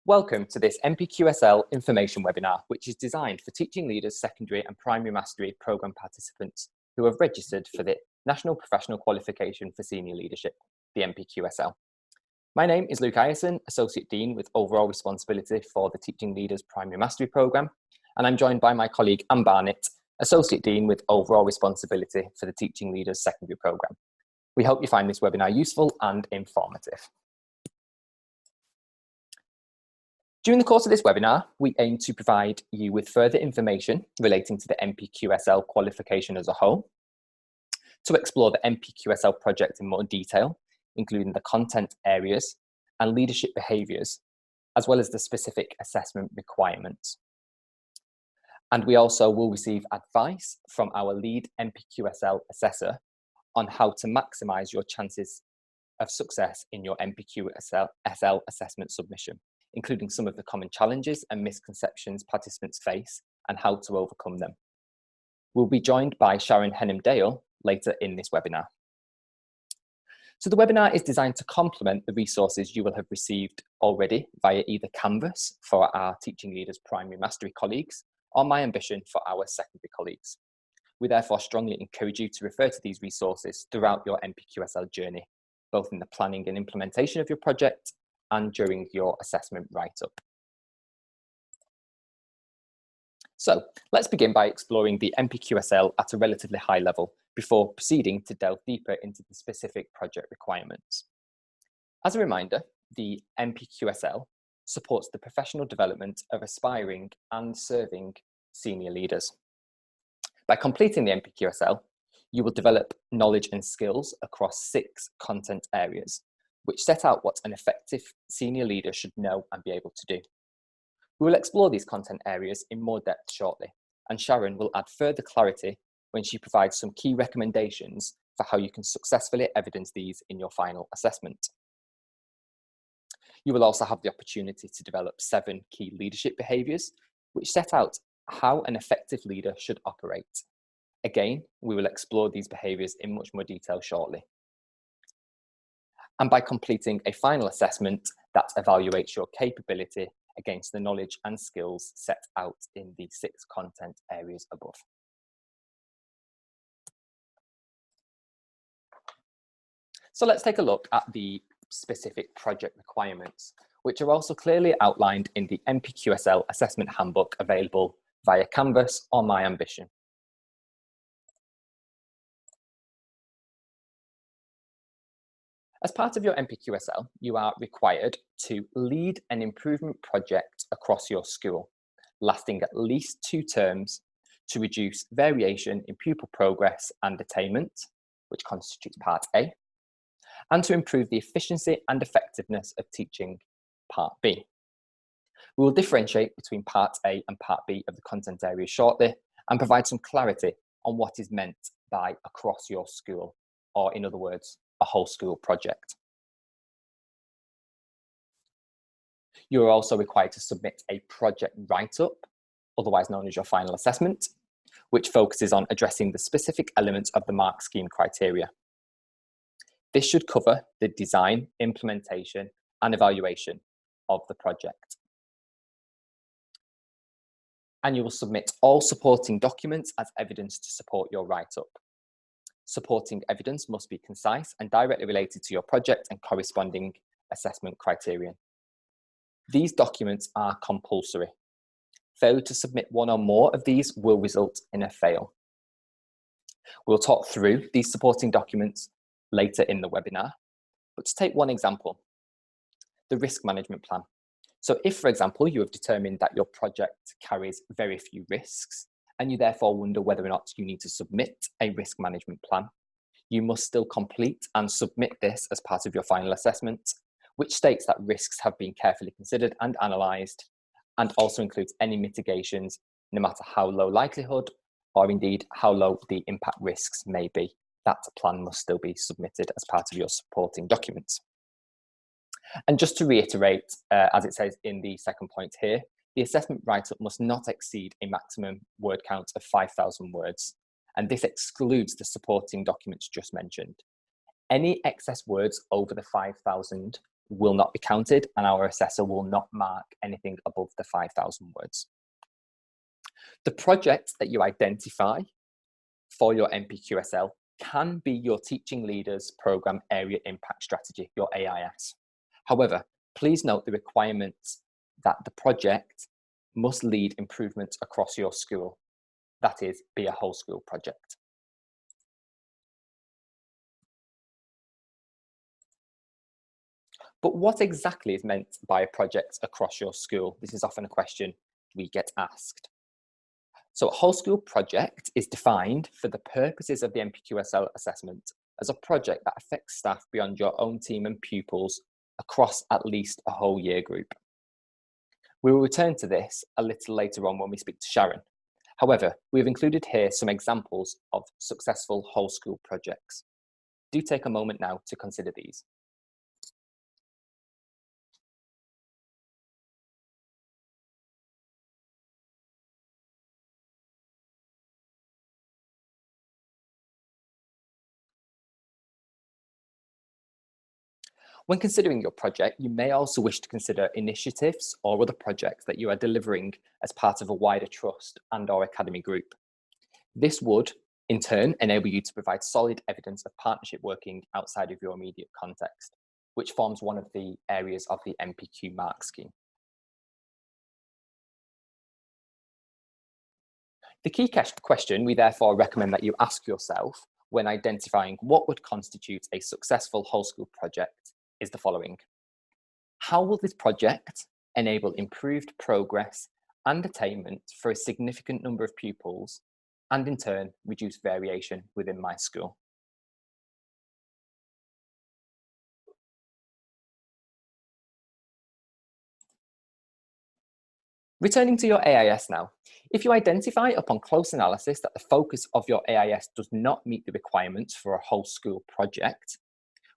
Welcome to this NPQSL information webinar, which is designed for teaching leaders, secondary and primary mastery programme participants who have registered for the National Professional Qualification for Senior Leadership, the NPQSL. My name is Luke Ison, Associate Dean with overall responsibility for the Teaching Leaders Primary Mastery Programme, and I'm joined by my colleague Anne Barnett, Associate Dean with overall responsibility for the Teaching Leaders Secondary Programme. We hope you find this webinar useful and informative. During the course of this webinar, we aim to provide you with further information relating to the NPQSL qualification as a whole, to explore the NPQSL project in more detail, including the content areas and leadership behaviours, as well as the specific assessment requirements. And we also will receive advice from our lead NPQSL assessor on how to maximise your chances of success in your NPQSL assessment submission, including some of the common challenges and misconceptions participants face and how to overcome them. We'll be joined by Sharon Henham-Dale later in this webinar. So the webinar is designed to complement the resources you will have received already via either Canvas for our Teaching Leaders Primary Mastery colleagues or My Ambition for our secondary colleagues. We therefore strongly encourage you to refer to these resources throughout your NPQSL journey, both in the planning and implementation of your project and during your assessment write-up. So let's begin by exploring the NPQSL at a relatively high level before proceeding to delve deeper into the specific project requirements. As a reminder, the NPQSL supports the professional development of aspiring and serving senior leaders. By completing the NPQSL, you will develop knowledge and skills across 6 content areas, which set out what an effective senior leader should know and be able to do. We will explore these content areas in more depth shortly, and Sharon will add further clarity when she provides some key recommendations for how you can successfully evidence these in your final assessment. You will also have the opportunity to develop 7 key leadership behaviours, which set out how an effective leader should operate. Again, we will explore these behaviours in much more detail shortly. And by completing a final assessment that evaluates your capability against the knowledge and skills set out in the 6 content areas above. So let's take a look at the specific project requirements, which are also clearly outlined in the NPQSL assessment handbook available via Canvas or My Ambition. As part of your NPQSL, you are required to lead an improvement project across your school, lasting at least 2 terms to reduce variation in pupil progress and attainment, which constitutes Part A, and to improve the efficiency and effectiveness of teaching, Part B. We will differentiate between Part A and Part B of the content area shortly and provide some clarity on what is meant by across your school, or in other words, a whole school project. You are also required to submit a project write-up, otherwise known as your final assessment, which focuses on addressing the specific elements of the mark scheme criteria. This should cover the design, implementation, and evaluation of the project. And you will submit all supporting documents as evidence to support your write-up. Supporting evidence must be concise and directly related to your project and corresponding assessment criterion. These documents are compulsory. Failure to submit one or more of these will result in a fail. We'll talk through these supporting documents later in the webinar, but to take one example, the risk management plan. So if, for example, you have determined that your project carries very few risks, and you therefore wonder whether or not you need to submit a risk management plan, you must still complete and submit this as part of your final assessment, which states that risks have been carefully considered and analysed, and also includes any mitigations, no matter how low likelihood or indeed how low the impact risks may be. That plan must still be submitted as part of your supporting documents. And just to reiterate, as it says in the second point here, the assessment write-up must not exceed a maximum word count of 5,000 words, and this excludes the supporting documents just mentioned. Any excess words over the 5,000 will not be counted, and our assessor will not mark anything above the 5,000 words. The project that you identify for your NPQSL can be your teaching leader's program area impact strategy, your AIS. However, please note the requirements that the project must lead improvements across your school. That is, be a whole school project. But what exactly is meant by a project across your school? This is often a question we get asked. So a whole school project is defined for the purposes of the NPQSL assessment as a project that affects staff beyond your own team and pupils across at least a whole year group. We will return to this a little later on when we speak to Sharon. However, we've included here some examples of successful whole school projects. Do take a moment now to consider these. When considering your project, you may also wish to consider initiatives or other projects that you are delivering as part of a wider trust and/or academy group. This would, in turn, enable you to provide solid evidence of partnership working outside of your immediate context, which forms one of the areas of the NPQ mark scheme. The key question we therefore recommend that you ask yourself when identifying what would constitute a successful whole school project is the following. How will this project enable improved progress and attainment for a significant number of pupils and in turn reduce variation within my school? Returning to your AIS now, if you identify upon close analysis that the focus of your AIS does not meet the requirements for a whole school project,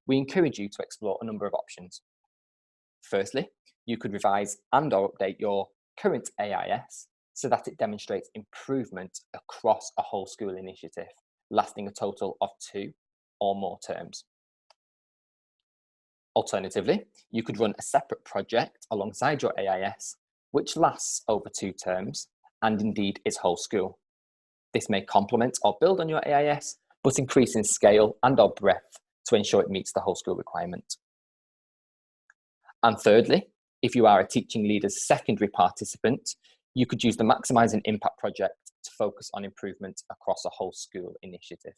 we encourage you to explore a number of options. Firstly, you could revise and/or update your current AIS so that it demonstrates improvement across a whole school initiative, lasting a total of 2 or more terms. Alternatively, you could run a separate project alongside your AIS, which lasts over 2 terms and indeed is whole school. This may complement or build on your AIS, but increase in scale and/or breadth to ensure it meets the whole school requirement. And thirdly, if you are a teaching leader's secondary participant, you could use the Maximising Impact project to focus on improvement across a whole school initiative.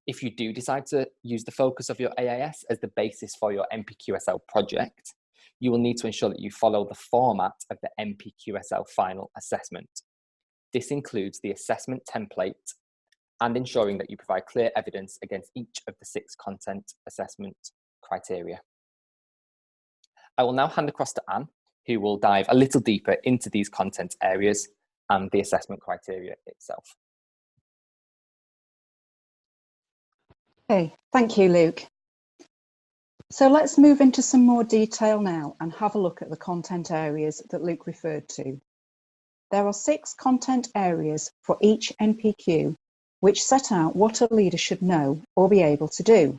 If you do decide to use the focus of your AIS as the basis for your NPQSL project, you will need to ensure that you follow the format of the NPQSL final assessment. This includes the assessment template and ensuring that you provide clear evidence against each of the 6 content assessment criteria. I will now hand across to Anne, who will dive a little deeper into these content areas and the assessment criteria itself. Okay, thank you, Luke. So let's move into some more detail now and have a look at the content areas that Luke referred to. There are 6 content areas for each NPQ, which set out what a leader should know or be able to do.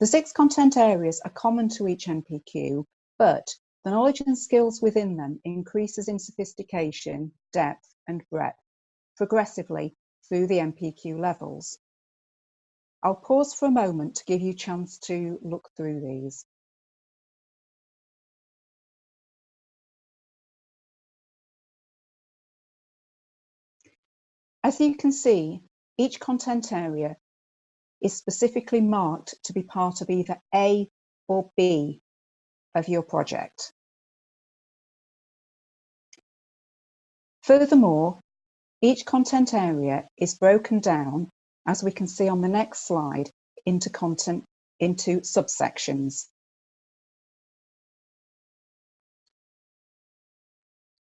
The 6 content areas are common to each NPQ, but the knowledge and skills within them increases in sophistication, depth and breadth progressively through the NPQ levels. I'll pause for a moment to give you a chance to look through these. As you can see, each content area is specifically marked to be part of either A or B of your project. Furthermore, each content area is broken down, as we can see on the next slide, into subsections.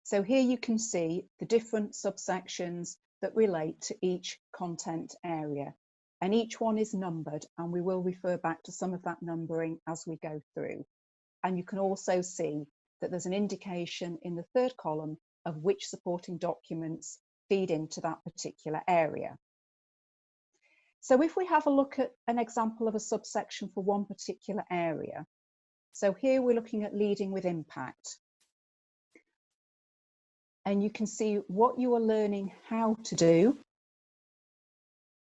So here you can see the different subsections that relate to each content area, and each one is numbered, and we will refer back to some of that numbering as we go through. And you can also see that there's an indication in the 3rd column of which supporting documents feed into that particular area. So if we have a look at an example of a subsection for one particular area, so here we're looking at leading with impact. And you can see what you are learning how to do,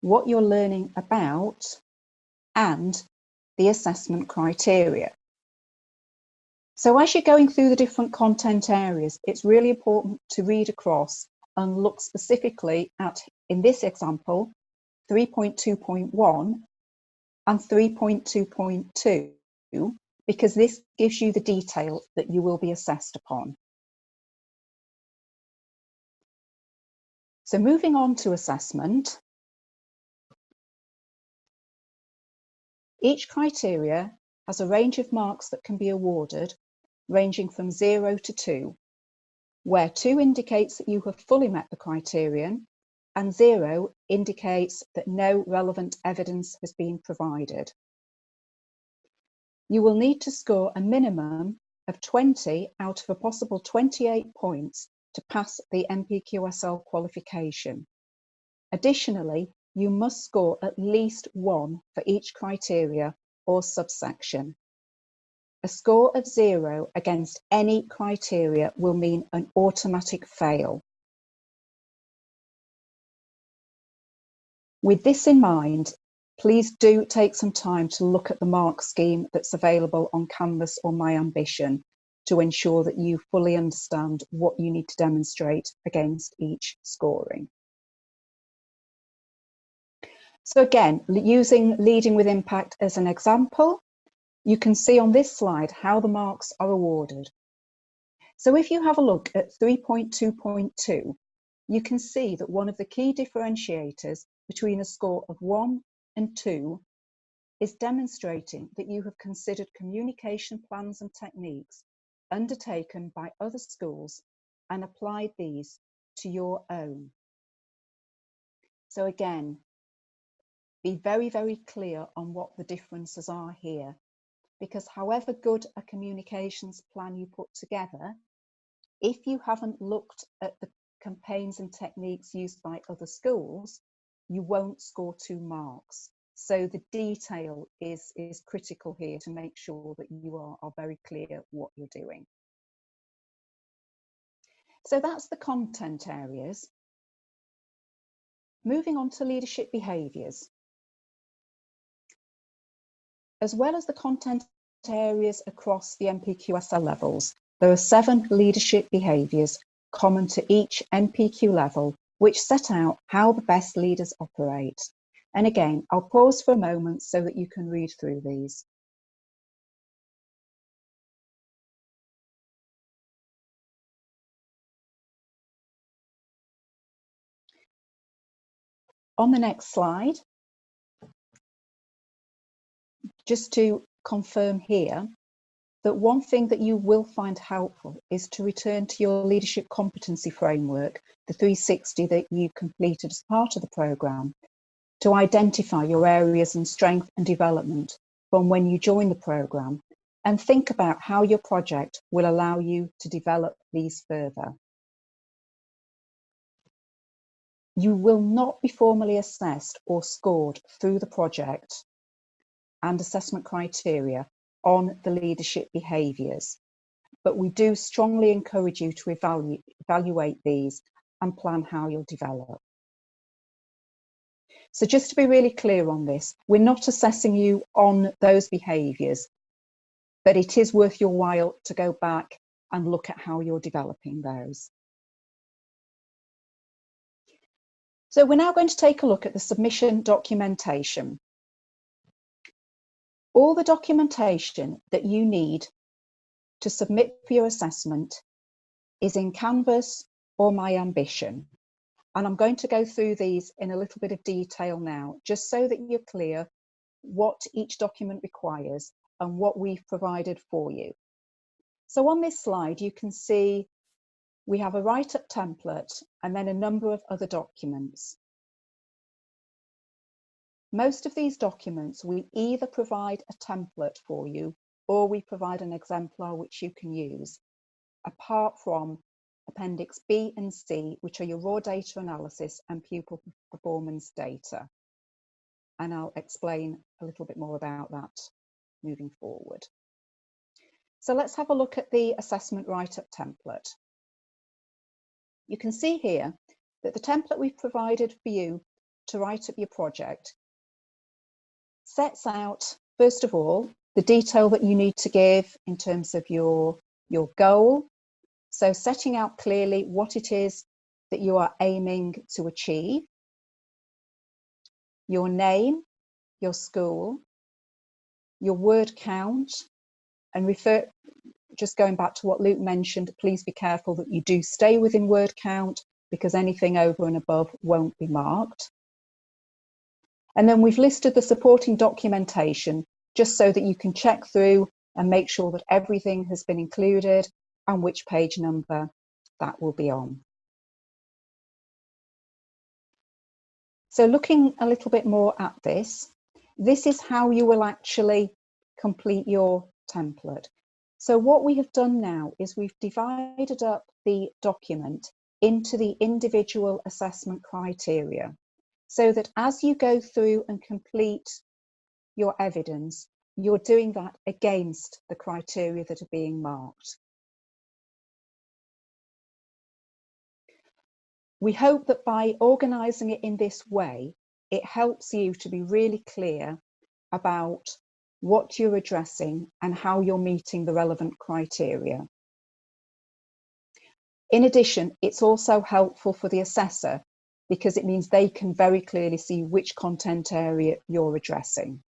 what you're learning about, and the assessment criteria. So as you're going through the different content areas, it's really important to read across and look specifically at, in this example, 3.2.1 and 3.2.2, because this gives you the detail that you will be assessed upon. So moving on to assessment, each criteria has a range of marks that can be awarded, ranging from 0 to 2, where 2 indicates that you have fully met the criterion and 0 indicates that no relevant evidence has been provided. You will need to score a minimum of 20 out of a possible 28 points to pass the NPQSL qualification. Additionally, you must score at least 1 for each criteria or subsection. A score of 0 against any criteria will mean an automatic fail. With this in mind, please do take some time to look at the mark scheme that's available on Canvas or My Ambition to ensure that you fully understand what you need to demonstrate against each scoring. So again, using leading with impact as an example, you can see on this slide how the marks are awarded. So if you have a look at 3.2.2, you can see that one of the key differentiators between a score of 1 and 2 is demonstrating that you have considered communication plans and techniques undertaken by other schools and applied these to your own. So again, be very, very clear on what the differences are here, because however good a communications plan you put together, if you haven't looked at the campaigns and techniques used by other schools, you won't score 2 marks. So the detail is critical here to make sure that you are very clear what you're doing. So that's the content areas. Moving on to leadership behaviours. As well as the content areas across the NPQSL levels, there are 7 leadership behaviours common to each NPQ level, which set out how the best leaders operate. And again, I'll pause for a moment so that you can read through these. On the next slide, just to confirm here, that one thing that you will find helpful is to return to your leadership competency framework, the 360 that you completed as part of the programme, to identify your areas in strength and development from when you join the programme, and think about how your project will allow you to develop these further. You will not be formally assessed or scored through the project and assessment criteria on the leadership behaviours, but we do strongly encourage you to evaluate these and plan how you'll develop. So just to be really clear on this, we're not assessing you on those behaviours, but it is worth your while to go back and look at how you're developing those. So we're now going to take a look at the submission documentation. All the documentation that you need to submit for your assessment is in Canvas or My Ambition. And I'm going to go through these in a little bit of detail now, just so that you're clear what each document requires and what we've provided for you. So on this slide, you can see we have a write-up template and then a number of other documents. Most of these documents, we either provide a template for you or we provide an exemplar which you can use, apart from Appendix B and C, which are your raw data analysis and pupil performance data. and I'll explain a little bit more about that moving forward. So let's have a look at the assessment write-up template. You can see here that the template we've provided for you to write up your project sets out, first of all, the detail that you need to give in terms of your goal. So setting out clearly what it is that you are aiming to achieve, your name, your school, your word count, and just going back to what Luke mentioned, please be careful that you do stay within word count because anything over and above won't be marked. And then we've listed the supporting documentation just so that you can check through and make sure that everything has been included and which page number that will be on. So looking a little bit more at this is how you will actually complete your template. So what we have done now is we've divided up the document into the individual assessment criteria so that as you go through and complete your evidence, you're doing that against the criteria that are being marked. We hope that by organising it in this way, it helps you to be really clear about what you're addressing and how you're meeting the relevant criteria. In addition, it's also helpful for the assessor because it means they can very clearly see which content area you're addressing.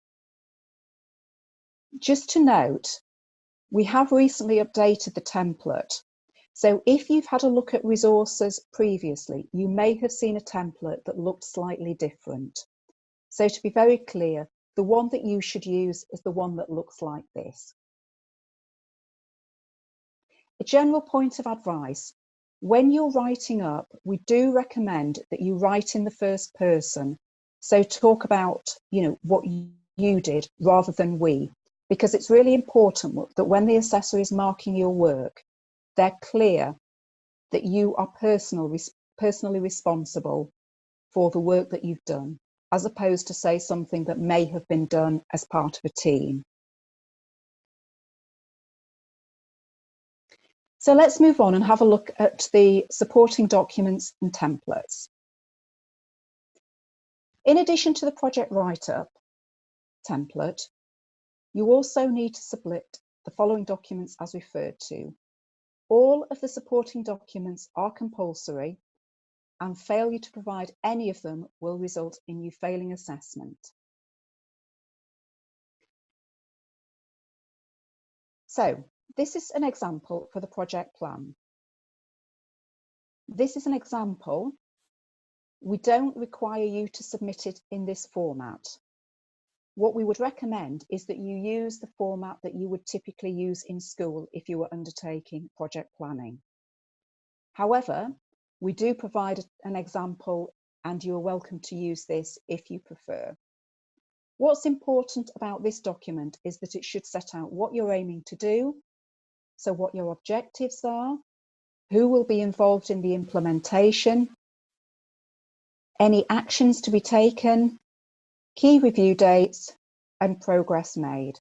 Just to note, we have recently updated the template. So if you've had a look at resources previously, you may have seen a template that looked slightly different. So to be very clear, the one that you should use is the one that looks like this. A general point of advice, when you're writing up, we do recommend that you write in the first person. So talk about, what you did rather than we, because it's really important that when the assessor is marking your work, they're clear that you are personally responsible for the work that you've done, as opposed to say something that may have been done as part of a team. So let's move on and have a look at the supporting documents and templates. In addition to the project write-up template, you also need to submit the following documents as referred to. All of the supporting documents are compulsory, and failure to provide any of them will result in you failing assessment. So this is an example for the project plan. This is an example. We don't require you to submit it in this format. What we would recommend is that you use the format that you would typically use in school if you were undertaking project planning. However, we do provide an example and you're welcome to use this if you prefer. What's important about this document is that it should set out what you're aiming to do, so what your objectives are, who will be involved in the implementation, any actions to be taken, key review dates, and progress made.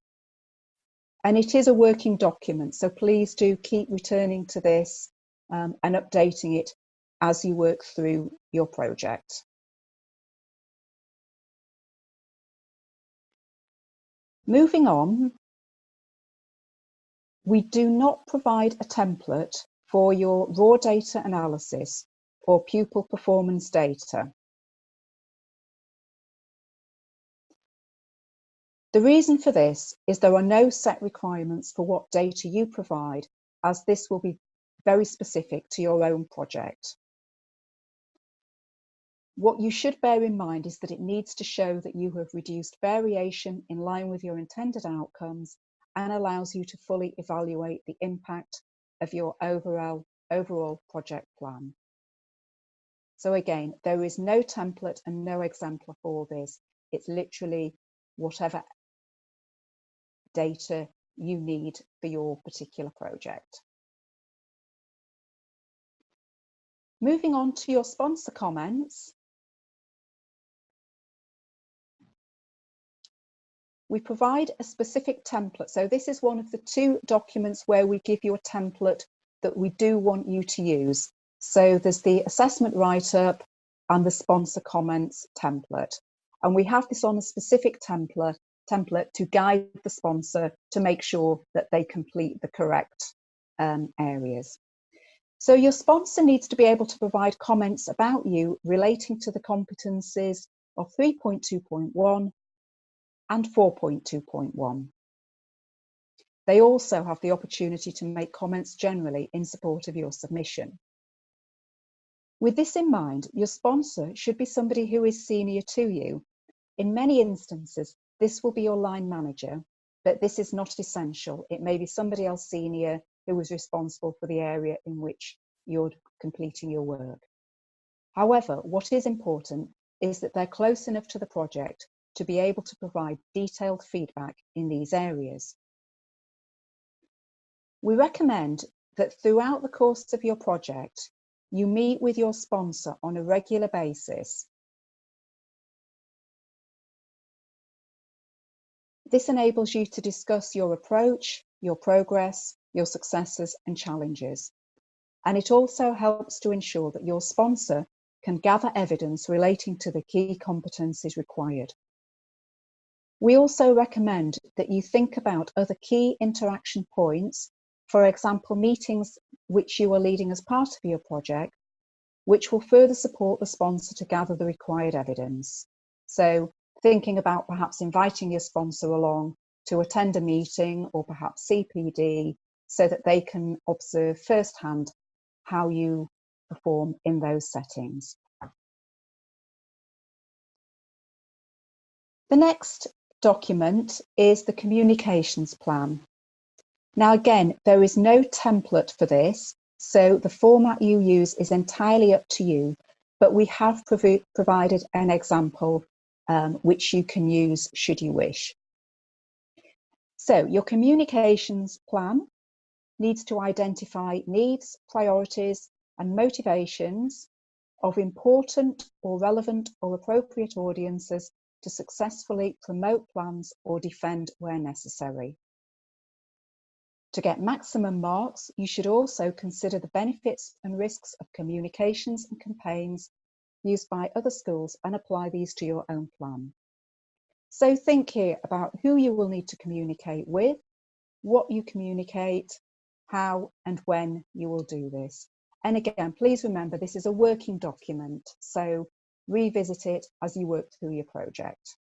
And it is a working document, so please do keep returning to this and updating it as you work through your project. Moving on, we do not provide a template for your raw data analysis or pupil performance data. The reason for this is there are no set requirements for what data you provide, as this will be very specific to your own project. What you should bear in mind is that it needs to show that you have reduced variation in line with your intended outcomes and allows you to fully evaluate the impact of your overall project plan. So again, there is no template and no exemplar for this. It's literally whatever data you need for your particular project. Moving on to your sponsor comments. we provide a specific template. So this is one of the 2 documents where we give you a template that we do want you to use. So there's the assessment write-up and the sponsor comments template. And we have this on a specific template to guide the sponsor to make sure that they complete the correct areas. So your sponsor needs to be able to provide comments about you relating to the competencies of 3.2.1 and 4.2.1. They also have the opportunity to make comments generally in support of your submission. With this in mind, your sponsor should be somebody who is senior to you. In many instances, this will be your line manager, but this is not essential. It may be somebody else senior who is responsible for the area in which you're completing your work. However, what is important is that they're close enough to the project to be able to provide detailed feedback in these areas. We recommend that throughout the course of your project, you meet with your sponsor on a regular basis. This enables you to discuss your approach, your progress, your successes and challenges. And it also helps to ensure that your sponsor can gather evidence relating to the key competencies required. We also recommend that you think about other key interaction points, for example, meetings which you are leading as part of your project, which will further support the sponsor to gather the required evidence. So thinking about perhaps inviting your sponsor along to attend a meeting or perhaps CPD so that they can observe firsthand how you perform in those settings. The next document is the communications plan. Now again, there is no template for this, so the format you use is entirely up to you, but we have provided an example which you can use should you wish. So your communications plan needs to identify needs, priorities and motivations of important or relevant or appropriate audiences to successfully promote plans or defend where necessary. To get maximum marks, you should also consider the benefits and risks of communications and campaigns used by other schools and apply these to your own plan. So think here about who you will need to communicate with, what you communicate, how and when you will do this. And again, please remember this is a working document, so revisit it as you work through your project.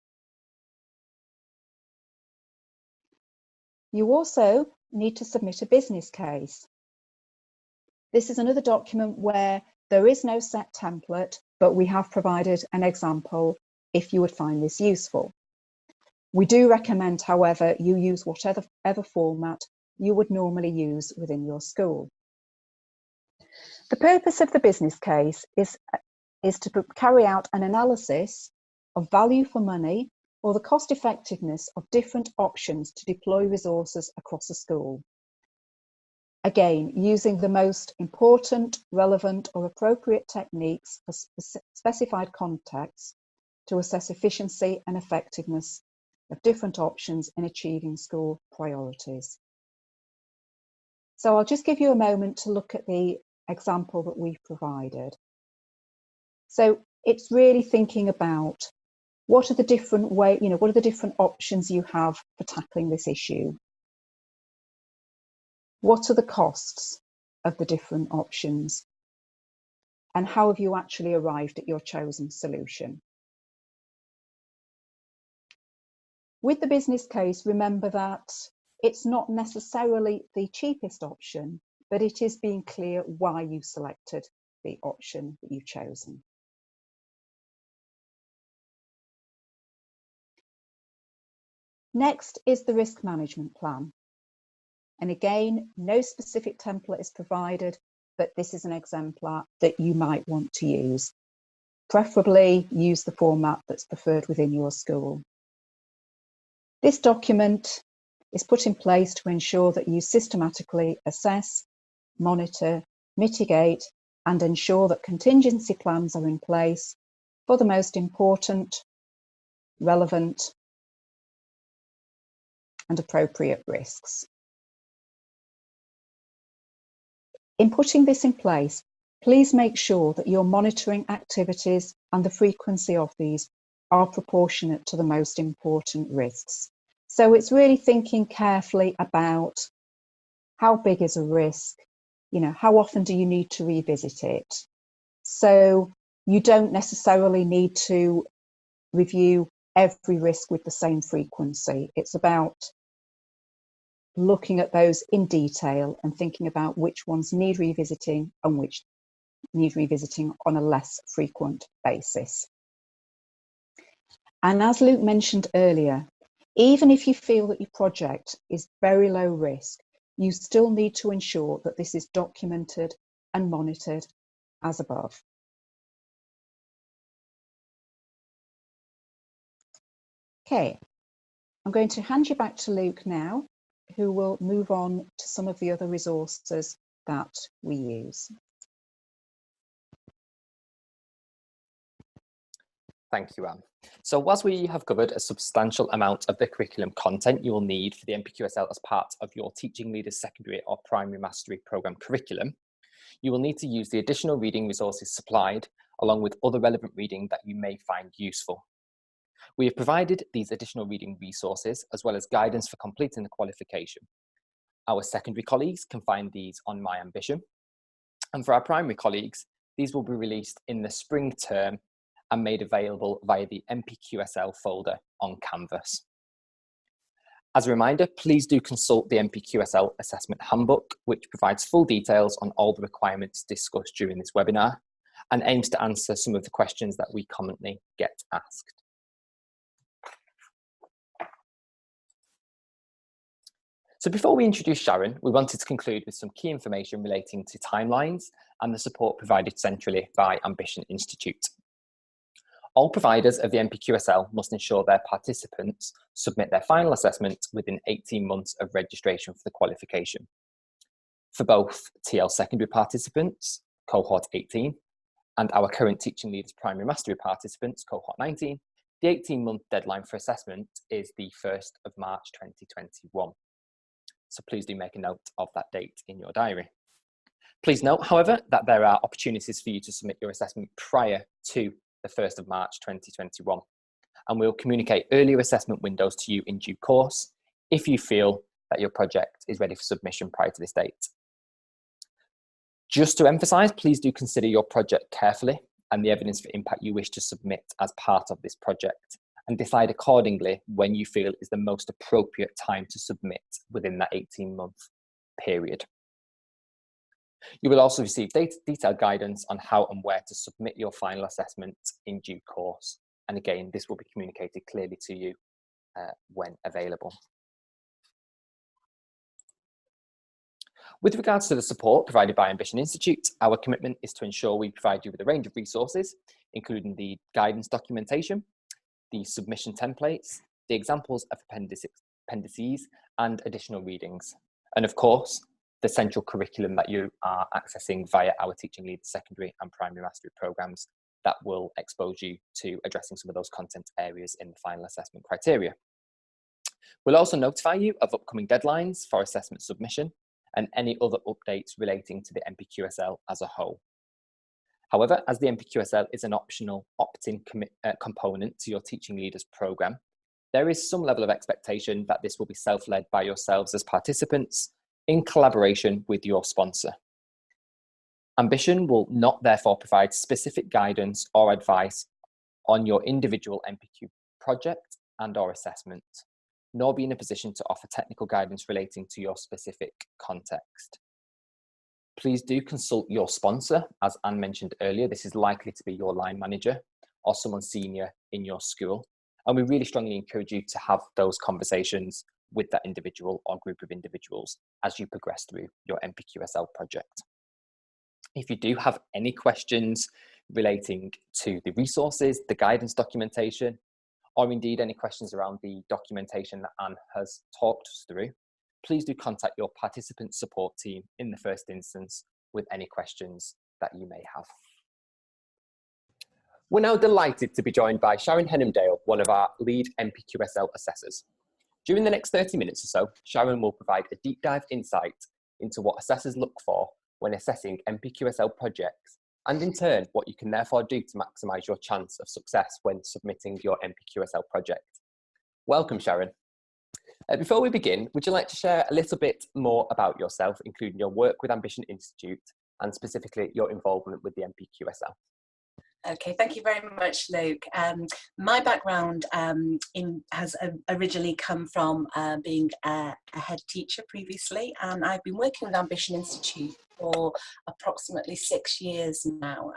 You also need to submit a business case. This is another document where there is no set template, but we have provided an example if you would find this useful. We do recommend, however, you use whatever format you would normally use within your school. The purpose of the business case is to carry out an analysis of value for money or the cost effectiveness of different options to deploy resources across a school. Again, using the most important, relevant or appropriate techniques for specified contexts to assess efficiency and effectiveness of different options in achieving school priorities. So I'll just give you a moment to look at the example that we've provided. So it's really thinking about what are the different what are the different options you have for tackling this issue? What are the costs of the different options? And how have you actually arrived at your chosen solution? With the business case, remember that it's not necessarily the cheapest option, but it is being clear why you selected the option that you've chosen. Next is the risk management plan. And again, no specific template is provided, but this is an exemplar that you might want to use. Preferably use the format that's preferred within your school. This document is put in place to ensure that you systematically assess, monitor, mitigate, and ensure that contingency plans are in place for the most important, relevant, and appropriate risks. In putting this in place, please make sure that your monitoring activities and the frequency of these are proportionate to the most important risks. So it's really thinking carefully about how big is a risk, how often do you need to revisit it? So you don't necessarily need to review every risk with the same frequency. It's about looking at those in detail and thinking about which ones need revisiting and which need revisiting on a less frequent basis. And as Luke mentioned earlier, even if you feel that your project is very low risk, you still need to ensure that this is documented and monitored as above. Okay, I'm going to hand you back to Luke now, who will move on to some of the other resources that we use. Thank you, Anne. So whilst we have covered a substantial amount of the curriculum content you will need for the NPQSL as part of your Teaching Leaders Secondary or Primary Mastery Programme curriculum, you will need to use the additional reading resources supplied, along with other relevant reading that you may find useful. We have provided these additional reading resources as well as guidance for completing the qualification. Our secondary colleagues can find these on My Ambition. And for our primary colleagues, these will be released in the spring term and made available via the NPQSL folder on Canvas. As a reminder, please do consult the NPQSL Assessment Handbook, which provides full details on all the requirements discussed during this webinar and aims to answer some of the questions that we commonly get asked. So before we introduce Sharon, we wanted to conclude with some key information relating to timelines and the support provided centrally by Ambition Institute. All providers of the NPQSL must ensure their participants submit their final assessment within 18 months of registration for the qualification. For both TL secondary participants, cohort 18, and our current Teaching Leaders Primary Mastery participants, cohort 19, the 18-month deadline for assessment is the 1st of March 2021. So please do make a note of that date in your diary. Please note, however, that there are opportunities for you to submit your assessment prior to the 1st of March 2021, and we'll communicate earlier assessment windows to you in due course if you feel that your project is ready for submission prior to this date. Just to emphasise, please do consider your project carefully and the evidence for impact you wish to submit as part of this project, and decide accordingly when you feel is the most appropriate time to submit within that 18-month period. You will also receive detailed guidance on how and where to submit your final assessment in due course. And again, this will be communicated clearly to you when available. With regards to the support provided by Ambition Institute, our commitment is to ensure we provide you with a range of resources, including the guidance documentation, the submission templates, the examples of appendices, and additional readings. And of course, the central curriculum that you are accessing via our Teaching Leaders Secondary and Primary Mastery programmes that will expose you to addressing some of those content areas in the final assessment criteria. We'll also notify you of upcoming deadlines for assessment submission and any other updates relating to the NPQSL as a whole. However, as the NPQSL is an optional opt-in component to your Teaching Leaders programme, there is some level of expectation that this will be self-led by yourselves as participants in collaboration with your sponsor. Ambition will not therefore provide specific guidance or advice on your individual NPQ project and/or assessment, nor be in a position to offer technical guidance relating to your specific context. Please do consult your sponsor. As Anne mentioned earlier, this is likely to be your line manager or someone senior in your school. And we really strongly encourage you to have those conversations with that individual or group of individuals as you progress through your NPQSL project. If you do have any questions relating to the resources, the guidance documentation, or indeed any questions around the documentation that Anne has talked us through, please do contact your participant support team in the first instance with any questions that you may have. We're now delighted to be joined by Sharon Henhamdale, one of our lead NPQSL assessors. During the next 30 minutes or so, Sharon will provide a deep dive insight into what assessors look for when assessing NPQSL projects, and in turn, what you can therefore do to maximise your chance of success when submitting your NPQSL project. Welcome, Sharon. Before we begin, would you like to share a little bit more about yourself, including your work with Ambition Institute and specifically your involvement with the NPQSL? Okay, thank you very much, Luke. My background has originally come from being a head teacher previously, and I've been working with Ambition Institute for approximately 6 years now.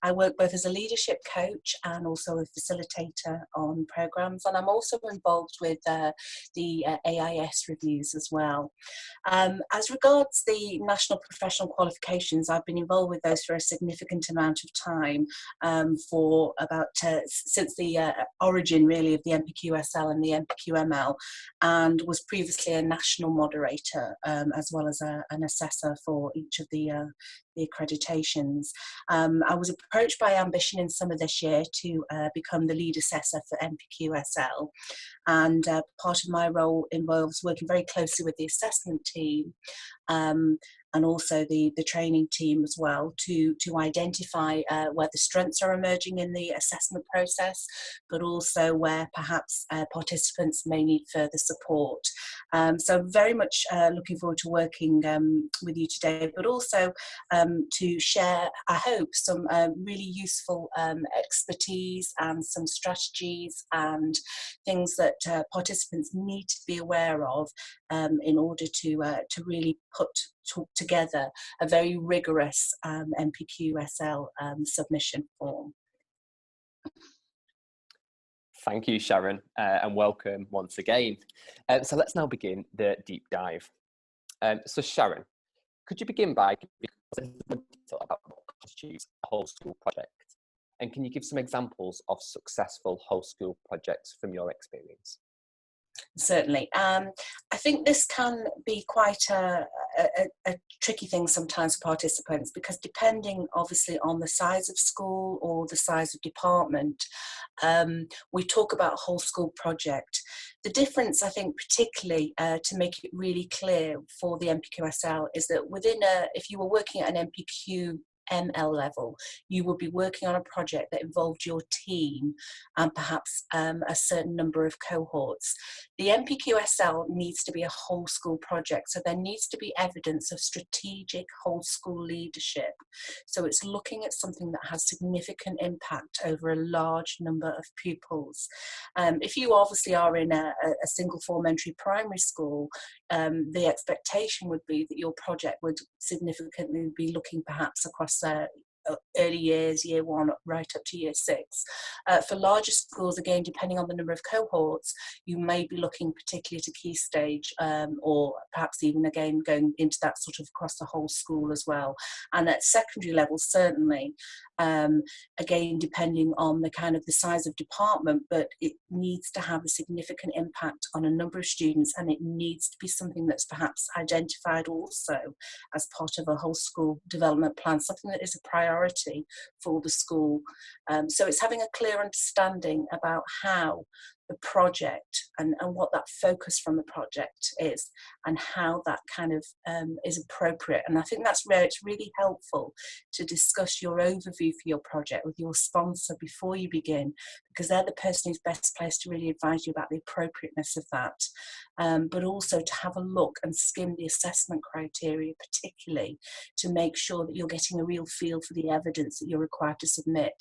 I work both as a leadership coach and also a facilitator on programs, and I'm also involved with the AIS reviews as well. As regards the national professional qualifications, I've been involved with those for a significant amount of time, for about since the origin really of the NPQSL and the NPQML, and was previously a national moderator as well as an assessor for each of the accreditations. I was approached by Ambition in summer this year to become the lead assessor for NPQSL, and part of my role involves working very closely with the assessment team and also the training team as well to identify where the strengths are emerging in the assessment process, but also where perhaps participants may need further support. So very much looking forward to working with you today, but also to share, I hope, some really useful expertise and some strategies and things that participants need to be aware of in order to really put together a very rigorous NPQSL submission form. Thank you, Sharon, and welcome once again. So let's now begin the deep dive. So Sharon, could you begin by giving us a little more detail about what constitutes a whole school project? And can you give some examples of successful whole school projects from your experience? Certainly. I think this can be quite a tricky thing sometimes for participants, because depending obviously on the size of school or the size of department, we talk about a whole school project. The difference, I think, particularly to make it really clear for the NPQSL is that within if you were working at an NPQML level, you would be working on a project that involved your team and perhaps a certain number of cohorts. The NPQSL needs to be a whole school project, so there needs to be evidence of strategic whole school leadership. So it's looking at something that has significant impact over a large number of pupils. If you obviously are in a single form entry primary school, the expectation would be that your project would significantly be looking perhaps across early years, year 1 right up to year 6. For larger schools, again, depending on the number of cohorts, you may be looking particularly to key stage, or perhaps even again going into that sort of across the whole school as well. And at secondary level, certainly, again, depending on the kind of the size of department, but it needs to have a significant impact on a number of students, and it needs to be something that's perhaps identified also as part of a whole school development plan, something that is a priority for the school. So it's having a clear understanding about how the project and what that focus from the project is, and how that kind of is appropriate. And I think that's where it's really helpful to discuss your overview for your project with your sponsor before you begin, because they're the person who's best placed to really advise you about the appropriateness of that, but also to have a look and skim the assessment criteria, particularly to make sure that you're getting a real feel for the evidence that you're required to submit.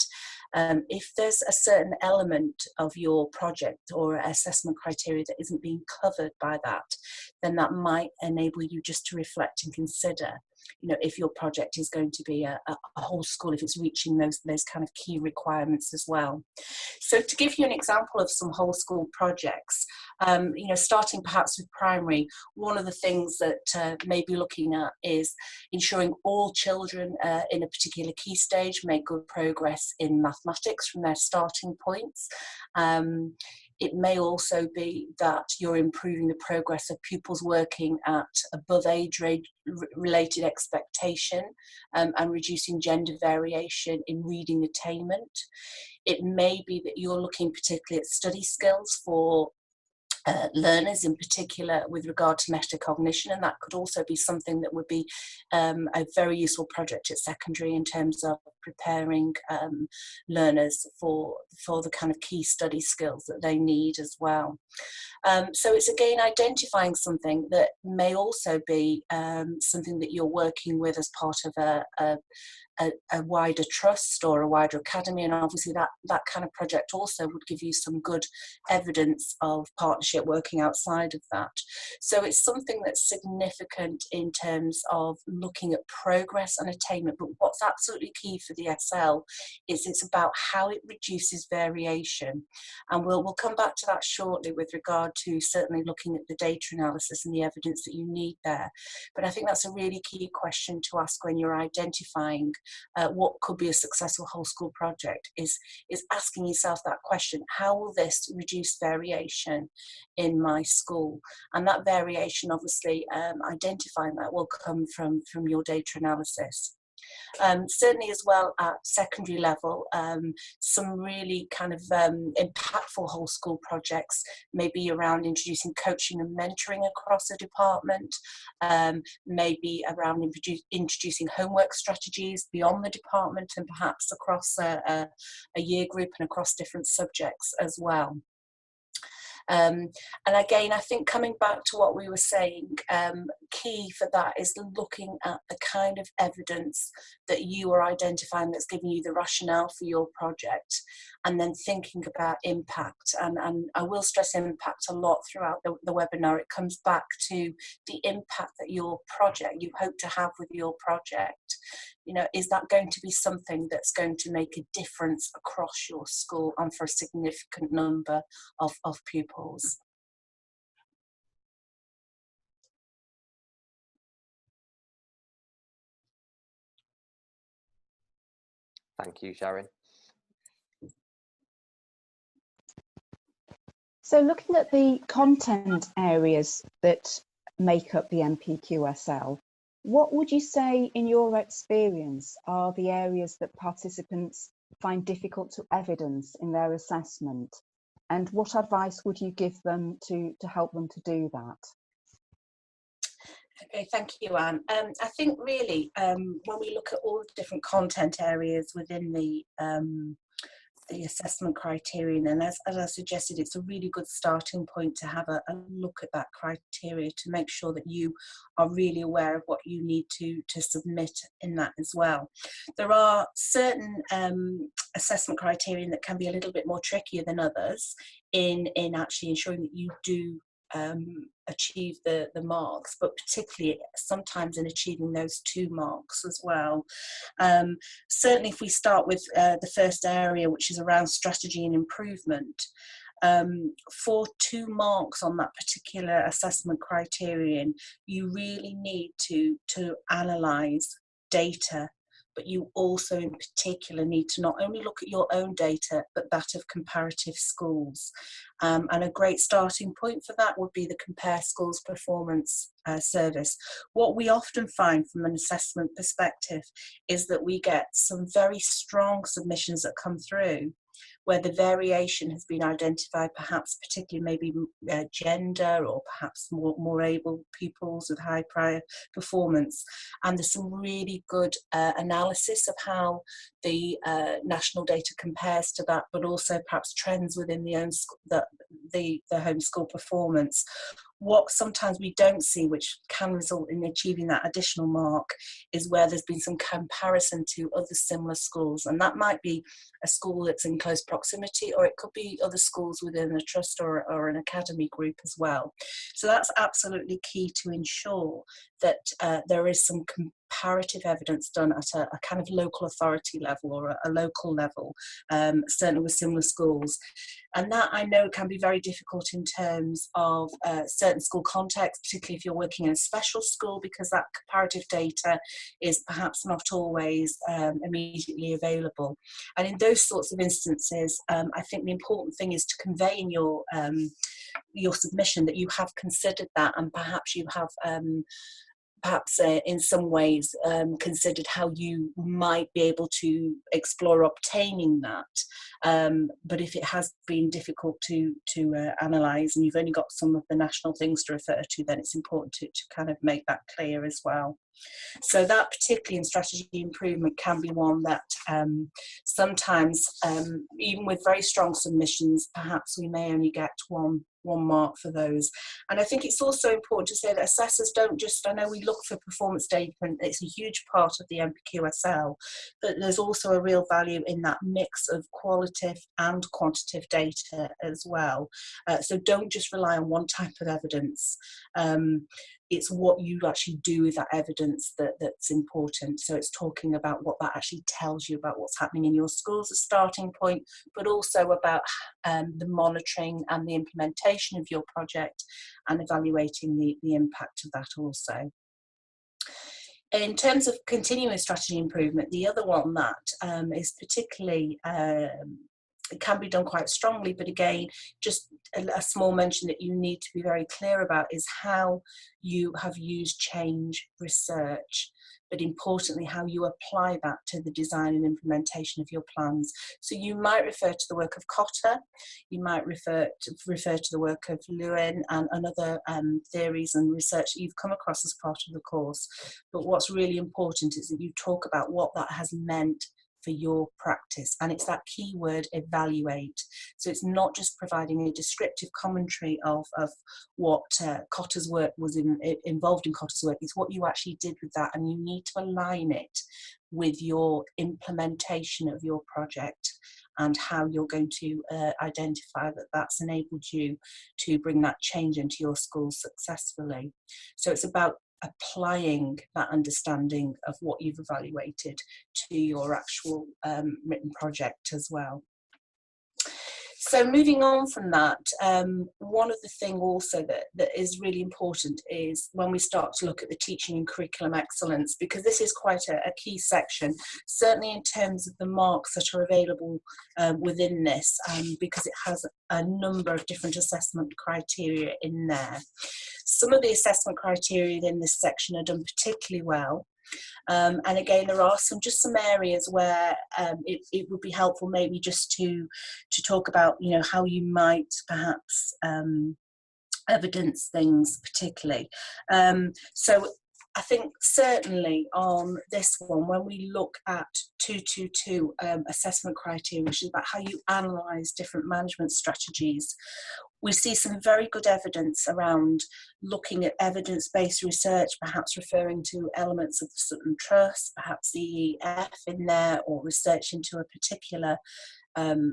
If there's a certain element of your project or assessment criteria that isn't being covered by that, then that might enable you just to reflect and consider, you know, if your project is going to be a whole school, if it's reaching those kind of key requirements as well. So to give you an example of some whole school projects, you know, starting perhaps with primary, one of the things that may be looking at is ensuring all children in a particular key stage make good progress in mathematics from their starting points. It may also be that you're improving the progress of pupils working at above age related expectation, and reducing gender variation in reading attainment. It may be that you're looking particularly at study skills for learners in particular with regard to metacognition, and that could also be something that would be a very useful project at secondary in terms of preparing learners for the kind of key study skills that they need as well. So it's again identifying something that may also be something that you're working with as part of a wider trust or a wider academy, and obviously that kind of project also would give you some good evidence of partnership working outside of that. So it's something that's significant in terms of looking at progress and attainment, but what's absolutely key for the SL is it's about how it reduces variation, and we'll come back to that shortly with regard to certainly looking at the data analysis and the evidence that you need there. But I think that's a really key question to ask when you're identifying what could be a successful whole school project, is asking yourself that question: how will this reduce variation in my school? And that variation, obviously, identifying that will come from your data analysis. Certainly as well at secondary level, some really kind of impactful whole school projects may be around introducing coaching and mentoring across a department, maybe around introducing homework strategies beyond the department and perhaps across a year group and across different subjects as well. And again, I think coming back to what we were saying, key for that is looking at the kind of evidence that you are identifying that's giving you the rationale for your project, and then thinking about impact. And I will stress impact a lot throughout the webinar. It comes back to the impact that your project, you hope to have with your project. You know, is that going to be something that's going to make a difference across your school and for a significant number of pupils? Thank you, Sharon. So looking at the content areas that make up the NPQSL, what would you say in your experience are the areas that participants find difficult to evidence in their assessment? And what advice would you give them to help them to do that? Okay, thank you, Anne. I think really when we look at all the different content areas within the assessment criterion, and as I suggested, it's a really good starting point to have a look at that criteria to make sure that you are really aware of what you need to submit in that as well. There are certain assessment criterion that can be a little bit more trickier than others in actually ensuring that you do achieve the marks, but particularly sometimes in achieving those 2 marks as well. Certainly if we start with the first area, which is around strategy and improvement, for 2 marks on that particular assessment criterion, you really need to analyse data, but you also in particular need to not only look at your own data, but that of comparative schools. And a great starting point for that would be the Compare Schools Performance service. What we often find from an assessment perspective is that we get some very strong submissions that come through where the variation has been identified, perhaps particularly maybe gender or perhaps more able pupils with high prior performance. And there's some really good analysis of how the national data compares to that, but also perhaps trends within the home school performance. What sometimes we don't see, which can result in achieving that additional mark, is where there's been some comparison to other similar schools. And that might be a school that's in close proximity, or it could be other schools within a trust or an academy group as well. So that's absolutely key to ensure that there is some comparative evidence done at a kind of local authority level or a local level, certainly with similar schools. And that I know can be very difficult in terms of certain school contexts, particularly if you're working in a special school, because that comparative data is perhaps not always immediately available. And in those sorts of instances, I think the important thing is to convey in your submission that you have considered that, and perhaps you have perhaps in some ways considered how you might be able to explore obtaining that. But if it has been difficult to analyse and you've only got some of the national things to refer to, then it's important to kind of make that clear as well. So that, particularly in strategy improvement, can be one that sometimes, even with very strong submissions, perhaps we may only get one mark for those. And I think it's also important to say that assessors don't just, I know we look for performance data and it's a huge part of the NPQSL, but there's also a real value in that mix of qualitative and quantitative data as well. So don't just rely on one type of evidence. It's what you actually do with that evidence that's important. So it's talking about what that actually tells you about what's happening in your school as a starting point, but also about the monitoring and the implementation of your project and evaluating the impact of that also. In terms of continuous strategy improvement, the other one that is particularly it can be done quite strongly, but again, just a small mention that you need to be very clear about is how you have used change research, but importantly, how you apply that to the design and implementation of your plans. So you might refer to the work of Cotter, you might refer to the work of Lewin and other theories and research that you've come across as part of the course. But what's really important is that you talk about what that has meant for your practice, and it's that key word, evaluate. So it's not just providing a descriptive commentary of what Cotter's work was involved in Cotter's work, it's what you actually did with that, and you need to align it with your implementation of your project and how you're going to identify that that's enabled you to bring that change into your school successfully. So it's about applying that understanding of what you've evaluated to your actual written project as well. So moving on from that, one of the things also that is really important is when we start to look at the teaching and curriculum excellence, because this is quite a key section, certainly in terms of the marks that are available within this, because it has a number of different assessment criteria in there. Some of the assessment criteria in this section are done particularly well. And again, there are some areas where it would be helpful maybe just to talk about, you know, how you might perhaps evidence things particularly. So I think certainly on this one, when we look at 222 assessment criteria, which is about how you analyse different management strategies, we see some very good evidence around looking at evidence-based research, perhaps referring to elements of the Sutton Trust, perhaps the EEF in there, or research into a particular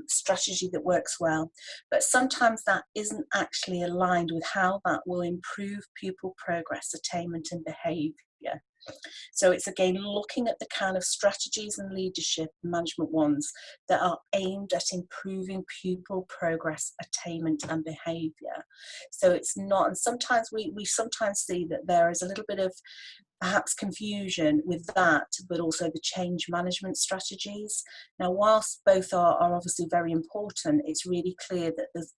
strategy that works well. But sometimes that isn't actually aligned with how that will improve pupil progress, attainment and behaviour. So it's again looking at the kind of strategies and leadership management ones that are aimed at improving pupil progress, attainment and behaviour. So it's not, and sometimes we sometimes see that there is a little bit of perhaps confusion with that, but also the change management strategies. Now, whilst both are obviously very important, it's really clear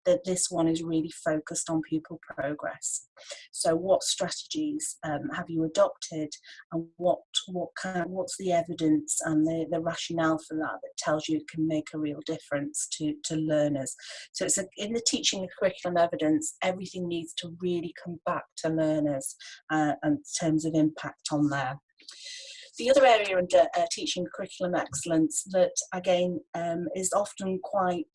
that this one is really focused on pupil progress. So what strategies have you adopted, and what's the evidence and the rationale for that tells you it can make a real difference to learners. So it's in the teaching and curriculum evidence, everything needs to really come back to learners in terms of impact on there. The other area under teaching curriculum excellence that again is often quite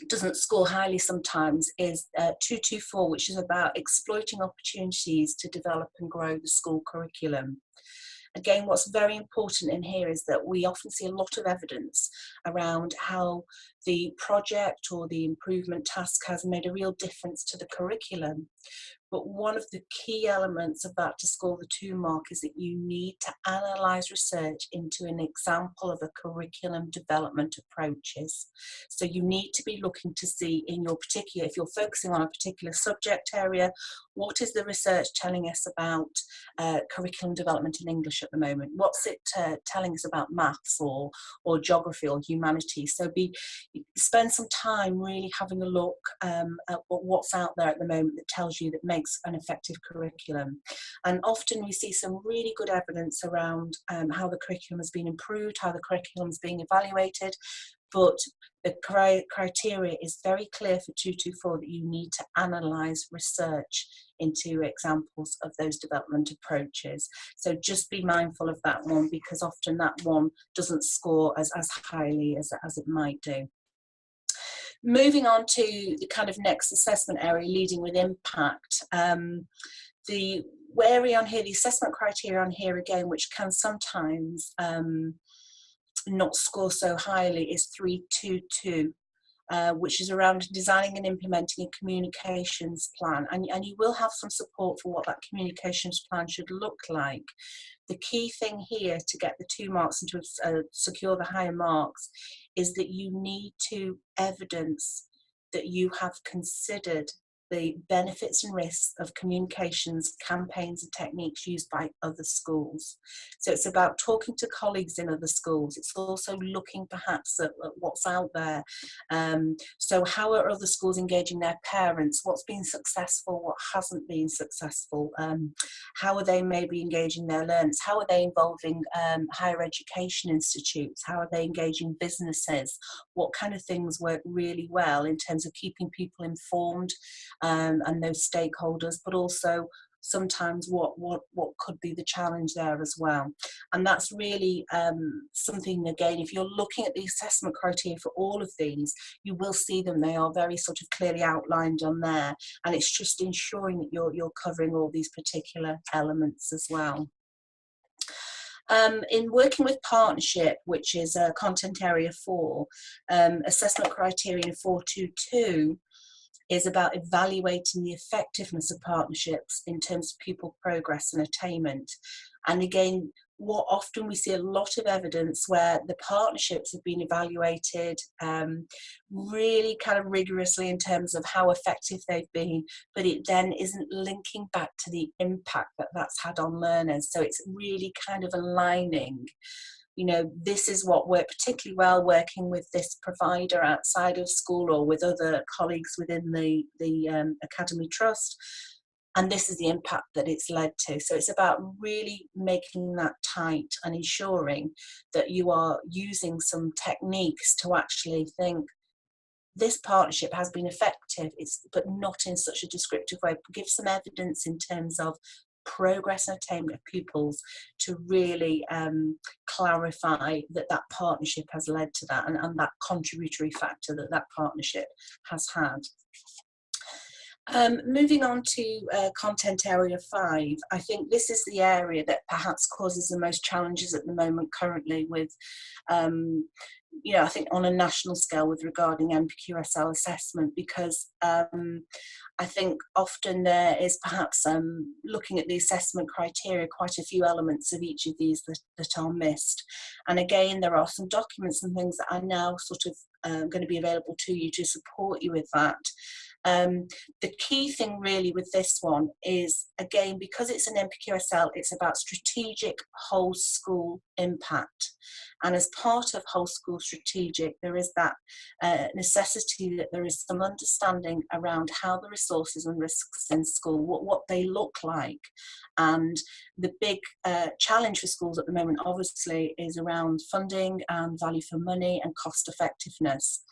doesn't score highly sometimes is 224, which is about exploiting opportunities to develop and grow the school curriculum. Again, what's very important in here is that we often see a lot of evidence around how the project or the improvement task has made a real difference to the curriculum. But one of the key elements of that to score the 2 mark is that you need to analyse research into an example of a curriculum development approaches. So you need to be looking to see in your particular, if you're focusing on a particular subject area, what is the research telling us about curriculum development in English at the moment? What's it telling us about maths or geography or humanities? So spend some time really having a look at what's out there at the moment that tells you that makes an effective curriculum. And often we see some really good evidence around how the curriculum has been improved, how the curriculum is being evaluated, but the criteria is very clear for 224 that you need to analyse research into examples of those development approaches. So just be mindful of that one, because often that one doesn't score as highly as it might do. Moving on to the kind of next assessment area, leading with impact. The area on here, the assessment criteria on here again, which can sometimes not score so highly, is 322, which is around designing and implementing a communications plan. And you will have some support for what that communications plan should look like. The key thing here to get the 2 marks and to secure the higher marks is that you need to evidence that you have considered the benefits and risks of communications, campaigns and techniques used by other schools. So it's about talking to colleagues in other schools. It's also looking perhaps at what's out there. So how are other schools engaging their parents? What's been successful? What hasn't been successful? How are they maybe engaging their learners? How are they involving higher education institutes? How are they engaging businesses? What kind of things work really well in terms of keeping people informed and those stakeholders, but also sometimes what could be the challenge there as well. And that's really something, again, if you're looking at the assessment criteria for all of these, you will see them. They are very sort of clearly outlined on there, and it's just ensuring that you're covering all these particular elements as well. In working with partnership, which is content area 4, assessment criteria 422 is about evaluating the effectiveness of partnerships in terms of pupil progress and attainment. And again, what often we see a lot of evidence where the partnerships have been evaluated really kind of rigorously in terms of how effective they've been, but it then isn't linking back to the impact that that's had on learners. So it's really kind of aligning, you know, this is what worked particularly well working with this provider outside of school or with other colleagues within the Academy Trust, and this is the impact that it's led to. So it's about really making that tight and ensuring that you are using some techniques to actually think, this partnership has been effective, but not in such a descriptive way. Give some evidence in terms of progress and attainment of pupils to really clarify that partnership has led to that, and that contributory factor that partnership has had. Moving on to content area 5, I think this is the area that perhaps causes the most challenges at the moment currently with, you know, I think on a national scale with regarding NPQSL assessment, because I think often there is perhaps looking at the assessment criteria, quite a few elements of each of these that are missed. And again, there are some documents and things that are now sort of going to be available to you to support you with that. The key thing really with this one is, again, because it's an NPQSL, it's about strategic whole school impact. And as part of whole school strategic, there is that necessity that there is some understanding around how the resources and risks in school, what they look like. And the big challenge for schools at the moment, obviously, is around funding and value for money and cost effectiveness.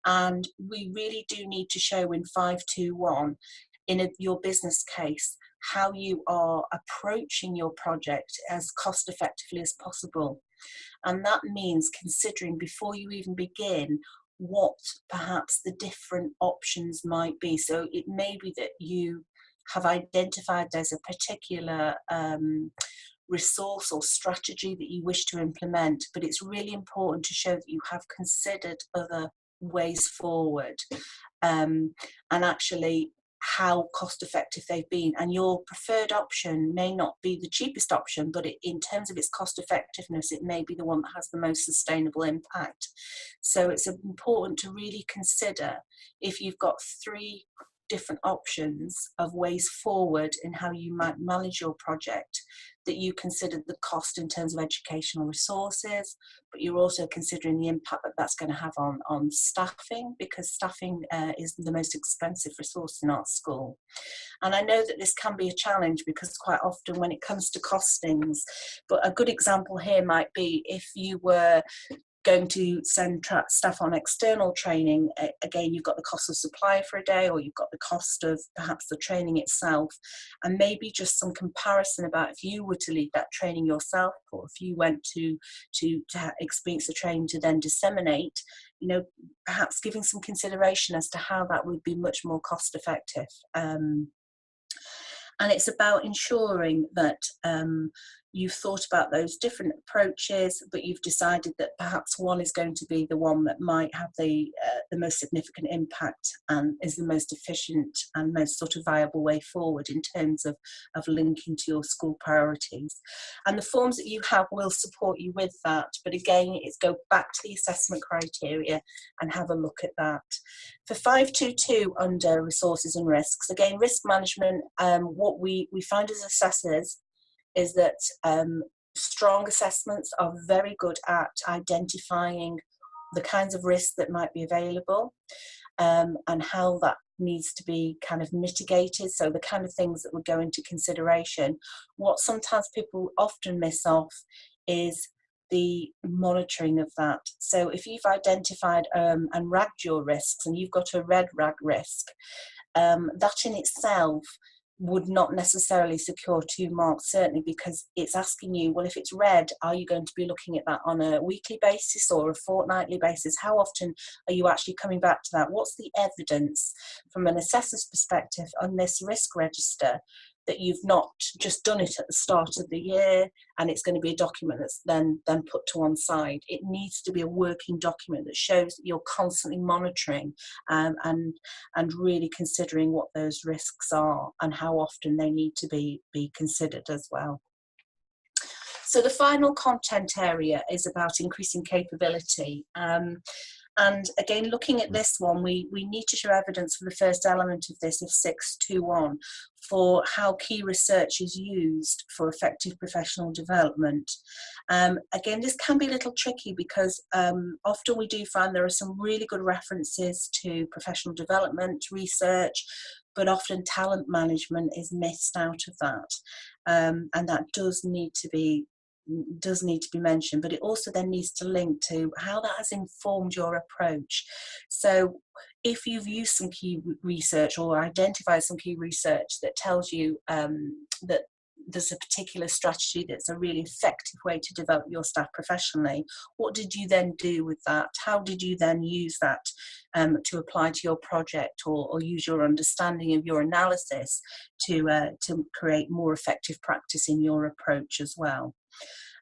And we really do need to show in 521 in your business case how you are approaching your project as cost effectively as possible. And that means considering before you even begin what perhaps the different options might be. So it may be that you have identified there's a particular resource or strategy that you wish to implement, but it's really important to show that you have considered other ways forward and actually how cost effective they've been. And your preferred option may not be the cheapest option, but in terms of its cost effectiveness, it may be the one that has the most sustainable impact. So it's important to really consider, if you've got 3 different options of ways forward in how you might manage your project, that you consider the cost in terms of educational resources, but you're also considering the impact that that's going to have on staffing, because staffing is the most expensive resource in our school. And I know that this can be a challenge because quite often when it comes to costings, but a good example here might be if you were going to send staff on external training, again, you've got the cost of supply for a day, or you've got the cost of perhaps the training itself, and maybe just some comparison about if you were to lead that training yourself, or if you went to experience the training to then disseminate, you know, perhaps giving some consideration as to how that would be much more cost effective. And it's about ensuring that you've thought about those different approaches, but you've decided that perhaps one is going to be the one that might have the most significant impact and is the most efficient and most sort of viable way forward in terms of linking to your school priorities. And the forms that you have will support you with that. But again, it's go back to the assessment criteria and have a look at that. For 522 under resources and risks, again, risk management, what we find as assessors is that strong assessments are very good at identifying the kinds of risks that might be available and how that needs to be kind of mitigated. So the kind of things that would go into consideration. What sometimes people often miss off is the monitoring of that. So if you've identified and ragged your risks and you've got a red rag risk, that in itself would not necessarily secure 2 marks, certainly, because it's asking you, well, if it's red, are you going to be looking at that on a weekly basis or a fortnightly basis? How often are you actually coming back to that? What's the evidence from an assessor's perspective on this risk register that you've not just done it at the start of the year and it's going to be a document that's then put to one side? It needs to be a working document that shows that you're constantly monitoring and really considering what those risks are and how often they need to be considered as well. So the final content area is about increasing capability. And again, looking at this one, we need to show evidence for the first element of this, of 621, for how key research is used for effective professional development. Again, this can be a little tricky because often we do find there are some really good references to professional development research, but often talent management is missed out of that. And that does need to be mentioned, but it also then needs to link to how that has informed your approach. So if you've used some key research or identified some key research that tells you that there's a particular strategy that's a really effective way to develop your staff professionally, what did you then do with that? How did you then use that to apply to your project, or use your understanding of your analysis to create more effective practice in your approach as well?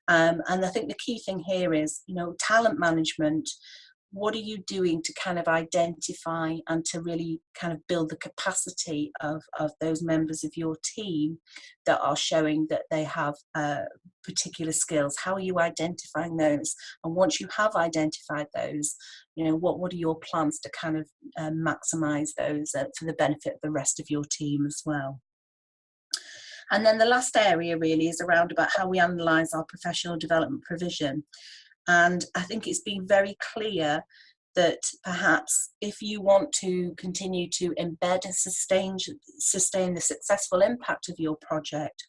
And I think the key thing here is, you know, talent management. What are you doing to kind of identify and to really kind of build the capacity of those members of your team that are showing that they have particular skills? How are you identifying those? And once you have identified those, you know, what are your plans to kind of maximise those for the benefit of the rest of your team as well? And then the last area really is around about how we analyse our professional development provision. And I think it's been very clear that perhaps if you want to continue to embed and sustain the successful impact of your project,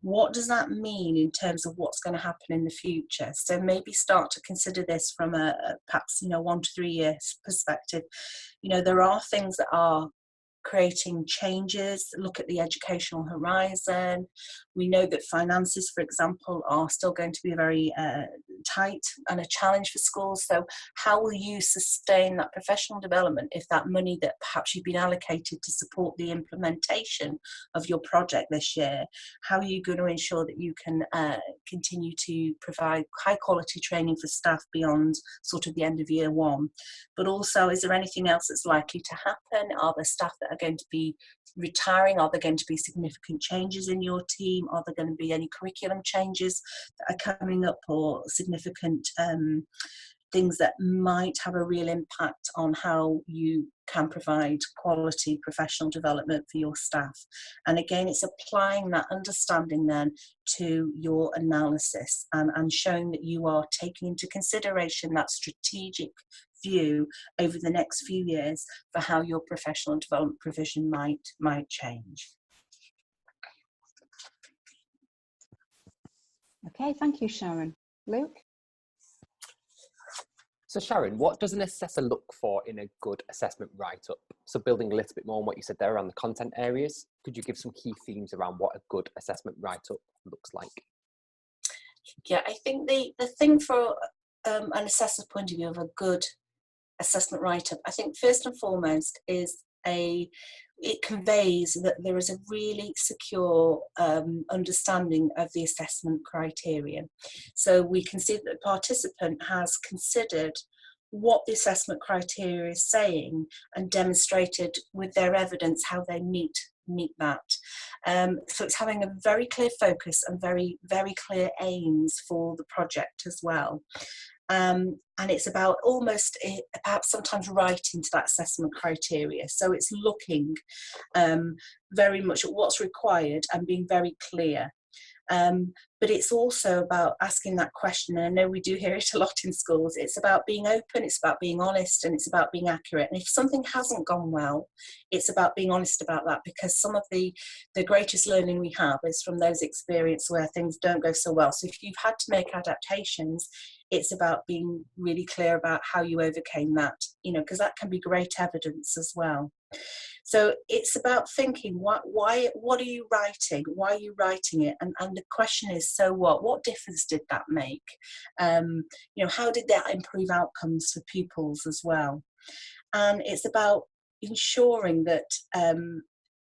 what does that mean in terms of what's going to happen in the future? So maybe start to consider this from a perhaps, you know, 1 to 3 years perspective. You know, there are things that are creating changes. Look at the educational horizon. We know that finances, for example, are still going to be very tight and a challenge for schools. So how will you sustain that professional development if that money that perhaps you've been allocated to support the implementation of your project this year, how are you going to ensure that you can continue to provide high quality training for staff beyond sort of the end of year 1? But also, is there anything else that's likely to happen? Are there staff that are going to be retiring? Are there going to be significant changes in your team? Are there going to be any curriculum changes that are coming up, or significant things that might have a real impact on how you can provide quality professional development for your staff. And again, it's applying that understanding then to your analysis, and showing that you are taking into consideration that strategic view over the next few years for how your professional development provision might change. Okay, thank you, Sharon. Luke? So Sharon, what does an assessor look for in a good assessment write-up? So building a little bit more on what you said there around the content areas, could you give some key themes around what a good assessment write-up looks like? Yeah, I think the thing for an assessor's point of view of a good assessment write-up, I think first and foremost is it conveys that there is a really secure understanding of the assessment criteria. So we can see that the participant has considered what the assessment criteria is saying and demonstrated with their evidence how they meet that. So it's having a very clear focus and very, very clear aims for the project as well. And it's about almost perhaps sometimes writing to that assessment criteria. So it's looking very much at what's required and being very clear. But it's also about asking that question, and I know we do hear it a lot in schools. It's about being open, it's about being honest, and it's about being accurate. And if something hasn't gone well, it's about being honest about that, because some of the greatest learning we have is from those experiences where things don't go so well. So if you've had to make adaptations, it's about being really clear about how you overcame that, because that can be great evidence as well. So it's about thinking, what are you writing? Why are you writing it? And the question is, so what? What difference did that make? How did that improve outcomes for pupils as well? And it's about ensuring that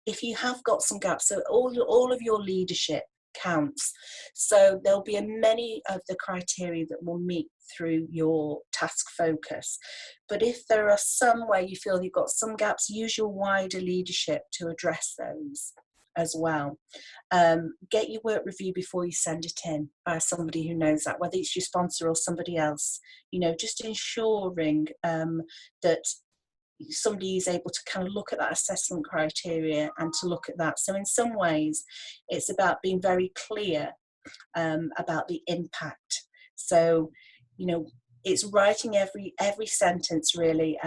if you have got some gaps, so all of your leadership counts. So there'll be many of the criteria that will meet through your task focus. But if there are some where you feel you've got some gaps, use your wider leadership to address those as well. Get your work review before you send it in by somebody who knows that, whether it's your sponsor or somebody else, just ensuring that somebody is able to kind of look at that assessment criteria and to look at that. So in some ways, it's about being very clear about the impact. So, it's writing every sentence really.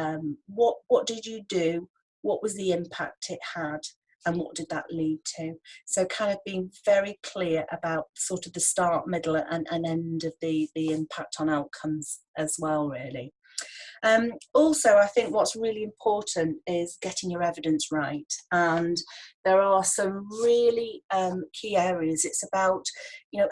What did you do? What was the impact it had? And what did that lead to? So kind of being very clear about sort of the start, middle and end of the impact on outcomes as well, really. Also, I think what's really important is getting your evidence right, and there are some really key areas. It's about,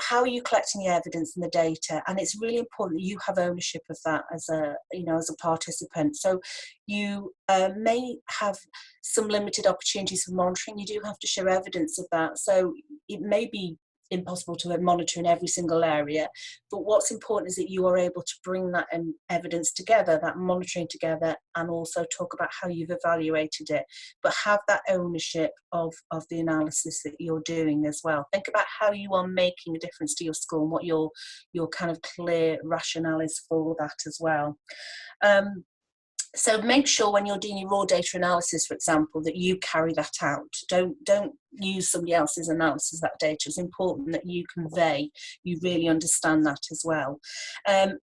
how are you collecting the evidence and the data, and it's really important that you have ownership of that as a participant. So you may have some limited opportunities for monitoring. You do have to show evidence of that. So it may be impossible to monitor in every single area, but what's important is that you are able to bring that evidence together, that monitoring together, and also talk about how you've evaluated it, but have that ownership of the analysis that you're doing as well. Think about how you are making a difference to your school and what your kind of clear rationale is for that as well. So make sure when you're doing your raw data analysis, for example, that you carry that out. Don't use somebody else's analysis of that data. It's important that you convey, you really understand that as well.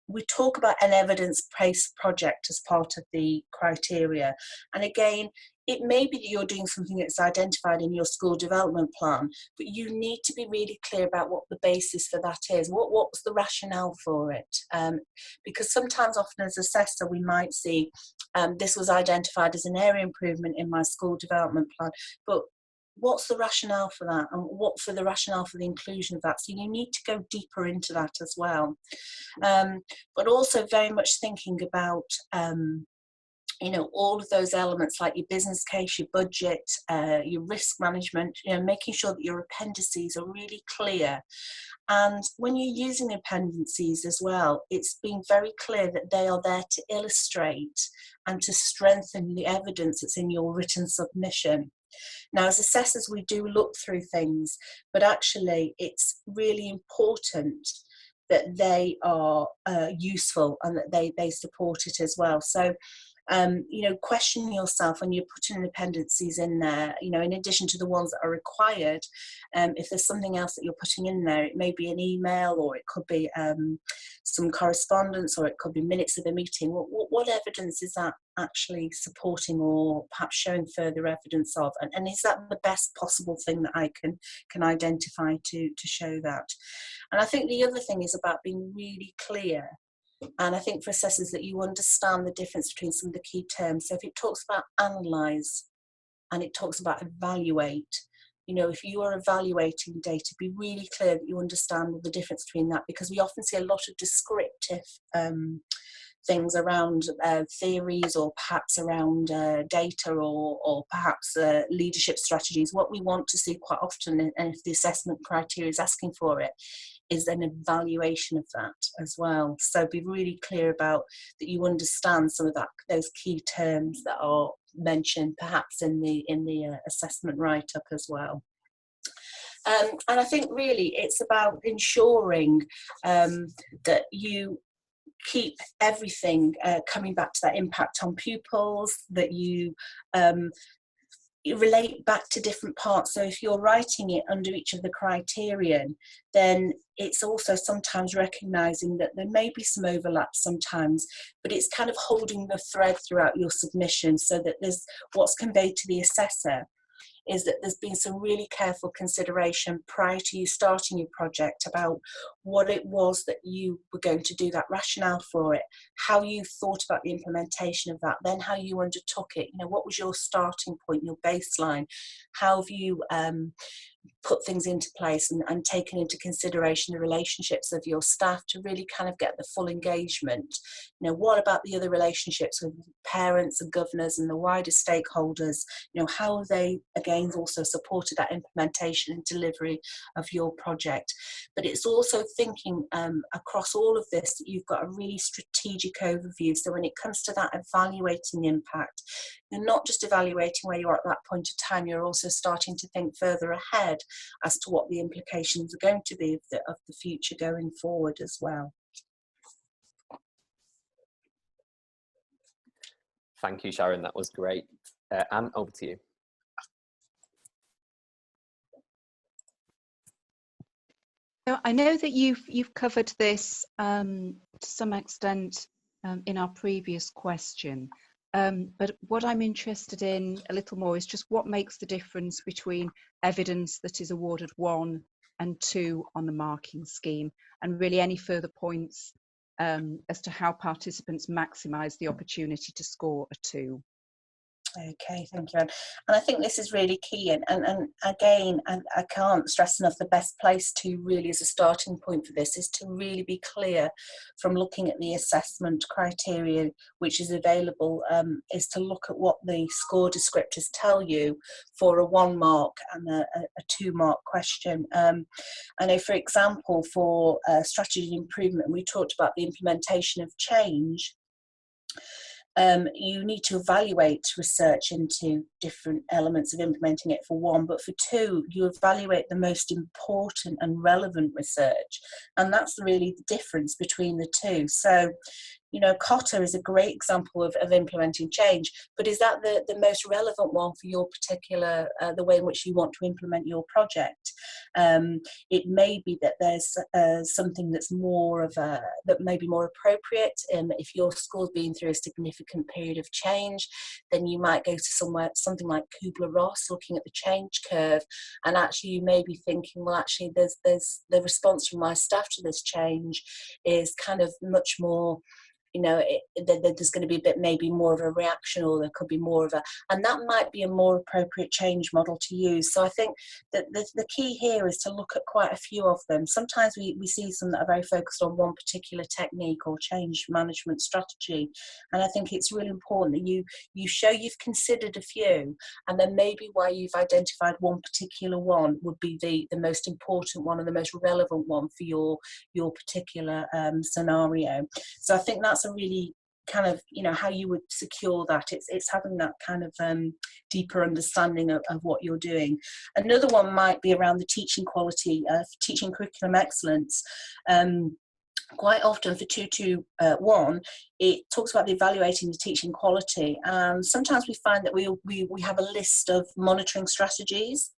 We talk about an evidence-based project as part of the criteria. And again, it may be that you're doing something that's identified in your school development plan, but you need to be really clear about what the basis for that is. What was the rationale for it? Because sometimes, often as assessor, we might see this was identified as an area improvement in my school development plan, but what's the rationale for that, and what for the rationale for the inclusion of that? So you need to go deeper into that as well. But also very much thinking about all of those elements like your business case, your budget, your risk management, making sure that your appendices are really clear. And when you're using appendices as well, it's being very clear that they are there to illustrate and to strengthen the evidence that's in your written submission. Now, as assessors, we do look through things, but actually it's really important that they are useful and that they support it as well. So you know, question yourself when you're putting dependencies in there, you know, in addition to the ones that are required. If there's something else that you're putting in there, it may be an email, or it could be some correspondence, or it could be minutes of a meeting. What evidence is that actually supporting, or perhaps showing further evidence of? And is that the best possible thing that I can identify to show that? And I think the other thing is about being really clear. And I think for assessors that you understand the difference between some of the key terms. So if it talks about analyse and it talks about evaluate, you know, if you are evaluating data, be really clear that you understand the difference between that, because we often see a lot of descriptive things around theories, or perhaps around data, or perhaps leadership strategies. What we want to see quite often, and if the assessment criteria is asking for it, is an evaluation of that as well. So be really clear about that you understand some of those key terms that are mentioned perhaps in the assessment write-up as well. And I think really it's about ensuring that you keep everything coming back to that impact on pupils, that you relate back to different parts. So if you're writing it under each of the criterion, then it's also sometimes recognizing that there may be some overlap sometimes, but it's kind of holding the thread throughout your submission, so that there's what's conveyed to the assessor is that there's been some really careful consideration prior to you starting your project about what it was that you were going to do, that rationale for it, how you thought about the implementation of that, then how you undertook it. You know, what was your starting point, your baseline? How have you put things into place and taken into consideration the relationships of your staff to really kind of get the full engagement? You know, what about the other relationships with parents and governors and the wider stakeholders? You know, how have they again also supported that implementation and delivery of your project? But it's also thinking across all of this that you've got a really strategic overview. So when it comes to that evaluating the impact, you're not just evaluating where you are at that point of time, you're also starting to think further ahead as to what the implications are going to be of the future going forward as well. Thank you, Sharon. That was great. Anne, over to you. So I know that you've covered this to some extent in our previous question, but what I'm interested in a little more is just what makes the difference between evidence that is awarded 1 and 2 on the marking scheme, and really any further points as to how participants maximise the opportunity to score a 2. Okay, thank you, Anne. And I think this is really key, and again, I can't stress enough, the best place to really as a starting point for this is to really be clear from looking at the assessment criteria which is available, is to look at what the score descriptors tell you for a 1 mark and a 2 mark question. I know, for example, for strategy improvement, we talked about the implementation of change. You need to evaluate research into different elements of implementing it for 1, but for 2, you evaluate the most important and relevant research, and that's really the difference between the 2. So, you know, Cotter is a great example of implementing change, but is that the most relevant one for your particular, the way in which you want to implement your project? It may be that there's something that's more of a, that may be more appropriate. If your school's been through a significant period of change, then you might go to something like Kubler-Ross, looking at the change curve, and actually you may be thinking, well, actually there's the response from my staff to this change is kind of much more, you know, there's going to be a bit maybe more of a reaction, or there could be more of a, and that might be a more appropriate change model to use. So I think that the key here is to look at quite a few of them. Sometimes we see some that are very focused on one particular technique or change management strategy, and I think it's really important that you show you've considered a few, and then maybe why you've identified one particular one would be the most important one and the most relevant one for your particular scenario. So I think that's a really kind of, you know, how you would secure that. It's having that kind of deeper understanding of what you're doing. Another one might be around the teaching quality, teaching curriculum excellence. quite often for 221, it talks about evaluating the teaching quality. And sometimes we find that we have a list of monitoring strategies,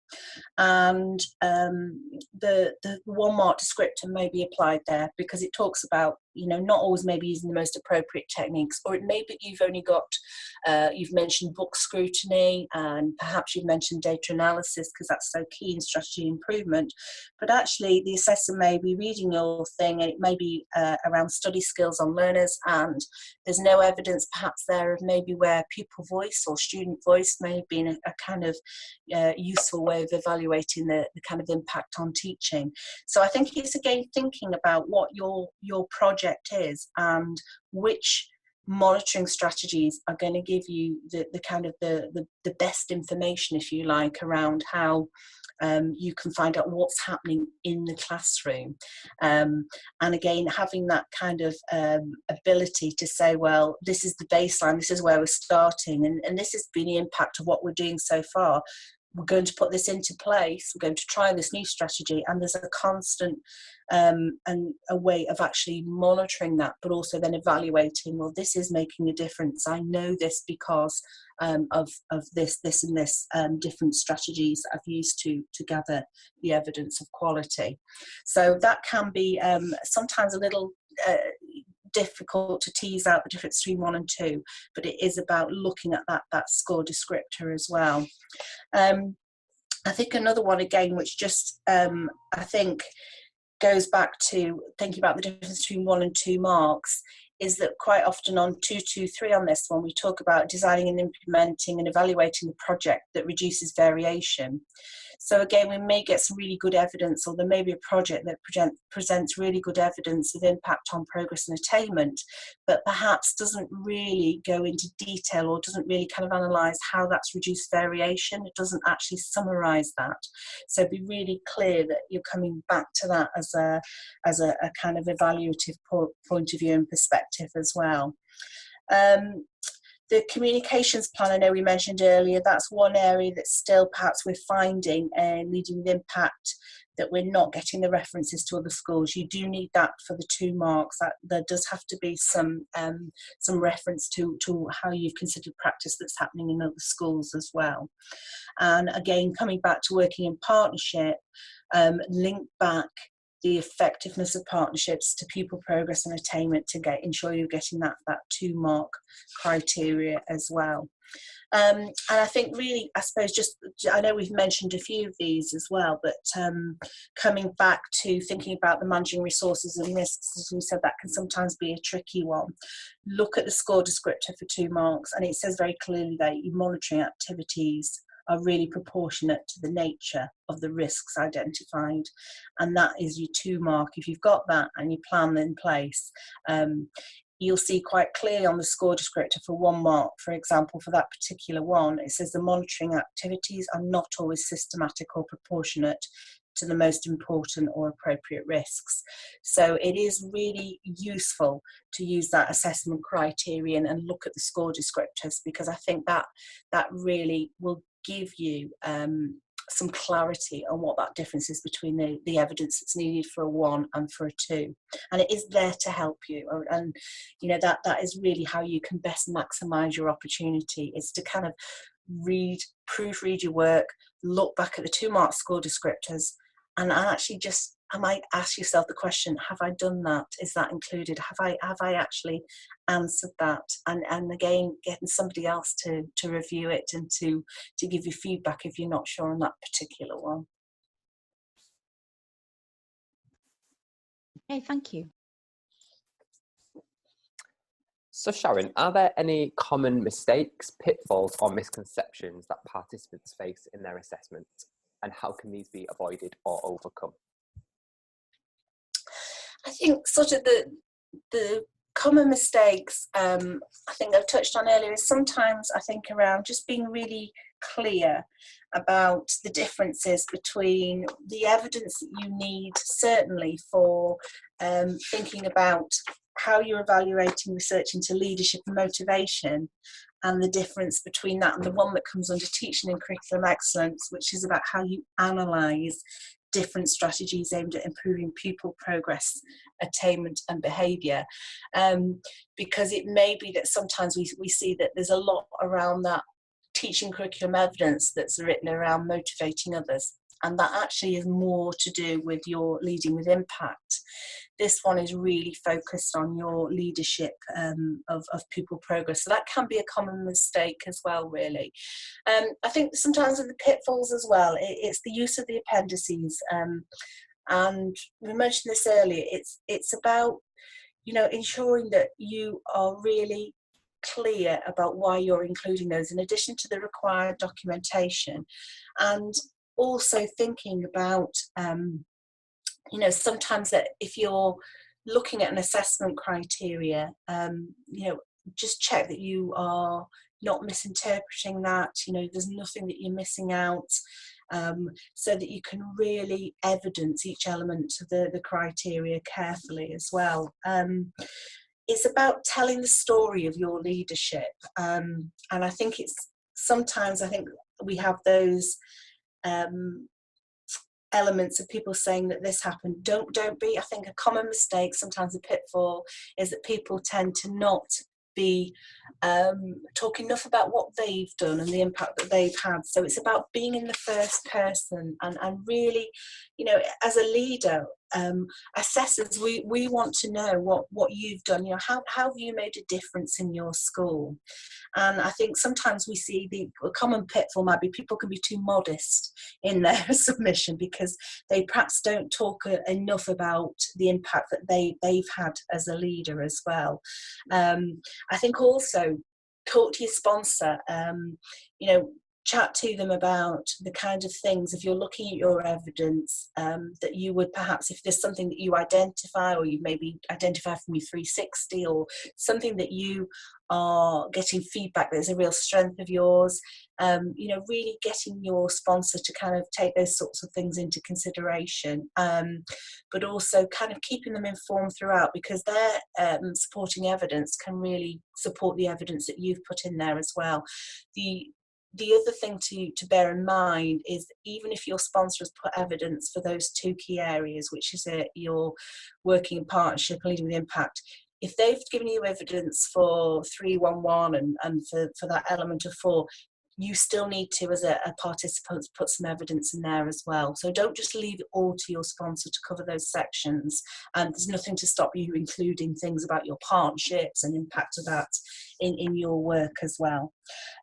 and the 1 mark descriptor may be applied there, because it talks about, you know, not always maybe using the most appropriate techniques, or it may be you've only got, you've mentioned book scrutiny, and perhaps you've mentioned data analysis because that's so key in strategy improvement, but actually the assessor may be reading your thing and it may be around study skills on learners, and there's no evidence perhaps there of maybe where pupil voice or student voice may have been a kind of useful way of evaluating the kind of impact on teaching. So I think it's again thinking about what your project is and which monitoring strategies are going to give you the kind of the best information, if you like, around how you can find out what's happening in the classroom. And again, having that kind of ability to say, well, this is the baseline, this is where we're starting, and this has been the impact of what we're doing so far. We're going to put this into place, we're going to try this new strategy, and there's a constant and a way of actually monitoring that, but also then evaluating, well, this is making a difference. I know this because of this and this different strategies I've used to gather the evidence of quality. So that can be sometimes a little difficult to tease out the difference between 1 and 2, but it is about looking at that score descriptor as well. I think another one again, which just I think goes back to thinking about the difference between 1 and 2 marks, is that quite often on 223 on this one, we talk about designing and implementing and evaluating the project that reduces variation. So again, we may get some really good evidence, or there may be a project that presents really good evidence of impact on progress and attainment, but perhaps doesn't really go into detail or doesn't really kind of analyse how that's reduced variation. It doesn't actually summarise that. So be really clear that you're coming back to that as a kind of evaluative point of view and perspective as well. The communications plan, I know we mentioned earlier, that's one area that still perhaps we're finding leading with impact, that we're not getting the references to other schools. You do need that for the 2 marks. That there does have to be some reference to how you've considered practice that's happening in other schools as well. And again, coming back to working in partnership, link back the effectiveness of partnerships to pupil progress and attainment to ensure you're getting that 2 mark criteria as well. And I think really, I suppose, I know we've mentioned a few of these as well, but coming back to thinking about the managing resources and risks, as we said, that can sometimes be a tricky one. Look at the score descriptor for 2 marks, and it says very clearly that your monitoring activities are really proportionate to the nature of the risks identified, and that is your 2 mark. If you've got that and you plan in place, you'll see quite clearly on the score descriptor for 1 mark, for example, for that particular one, it says the monitoring activities are not always systematic or proportionate to the most important or appropriate risks. So it is really useful to use that assessment criterion and look at the score descriptors, because I think that really will give you some clarity on what that difference is between the evidence that's needed for a 1 and for a 2, and it is there to help you. And you know, that is really how you can best maximize your opportunity, is to kind of proofread your work, look back at the 2 mark score descriptors, and actually just, I might ask yourself the question, have I done that? Is that included? Have I actually answered that? And again, getting somebody else to review it and to give you feedback if you're not sure on that particular one. Okay, thank you. So Sharon, are there any common mistakes, pitfalls or misconceptions that participants face in their assessment, and how can these be avoided or overcome? I think sort of the common mistakes I think I've touched on earlier is sometimes, I think, around just being really clear about the differences between the evidence that you need, certainly for thinking about how you're evaluating research into leadership and motivation, and the difference between that and the one that comes under teaching and curriculum excellence, which is about how you analyse different strategies aimed at improving pupil progress, attainment and behaviour. Because it may be that sometimes we see that there's a lot around that teaching curriculum evidence that's written around motivating others, and that actually is more to do with your leading with impact. This one is really focused on your leadership of pupil progress, so that can be a common mistake as well, really. I think sometimes in the pitfalls as well, it's the use of the appendices, and we mentioned this earlier, it's about, you know, ensuring that you are really clear about why you're including those in addition to the required documentation, and also thinking about you know, sometimes that if you're looking at an assessment criteria, you know, just check that you are not misinterpreting that, you know, there's nothing that you're missing out, so that you can really evidence each element of the criteria carefully as well. It's about telling the story of your leadership, and I think it's sometimes, I think we have those elements of people saying that this happened. Don't be. I think a common mistake, sometimes a pitfall, is that people tend to not be talking enough about what they've done and the impact that they've had. So it's about being in the first person, and really, you know, as a leader, assessors, we want to know what you've done. You know, how have you made a difference in your school? And I think sometimes we see a common pitfall might be people can be too modest in their submission because they perhaps don't talk enough about the impact that they've had as a leader as well. I think also talk to your sponsor, you know, chat to them about the kind of things, if you're looking at your evidence, that you would perhaps, if there's something that you identify, or you maybe identify from your 360, or something that you are getting feedback that is a real strength of yours, you know, really getting your sponsor to kind of take those sorts of things into consideration, but also kind of keeping them informed throughout, because their supporting evidence can really support the evidence that you've put in there as well. The other thing to bear in mind is, even if your sponsor has put evidence for those two key areas, which is your working in partnership and leading with impact, if they've given you evidence for 311 and for that element of 4, you still need to, as a participant, put some evidence in there as well. So don't just leave it all to your sponsor to cover those sections. And there's nothing to stop you including things about your partnerships and impact of that in your work as well.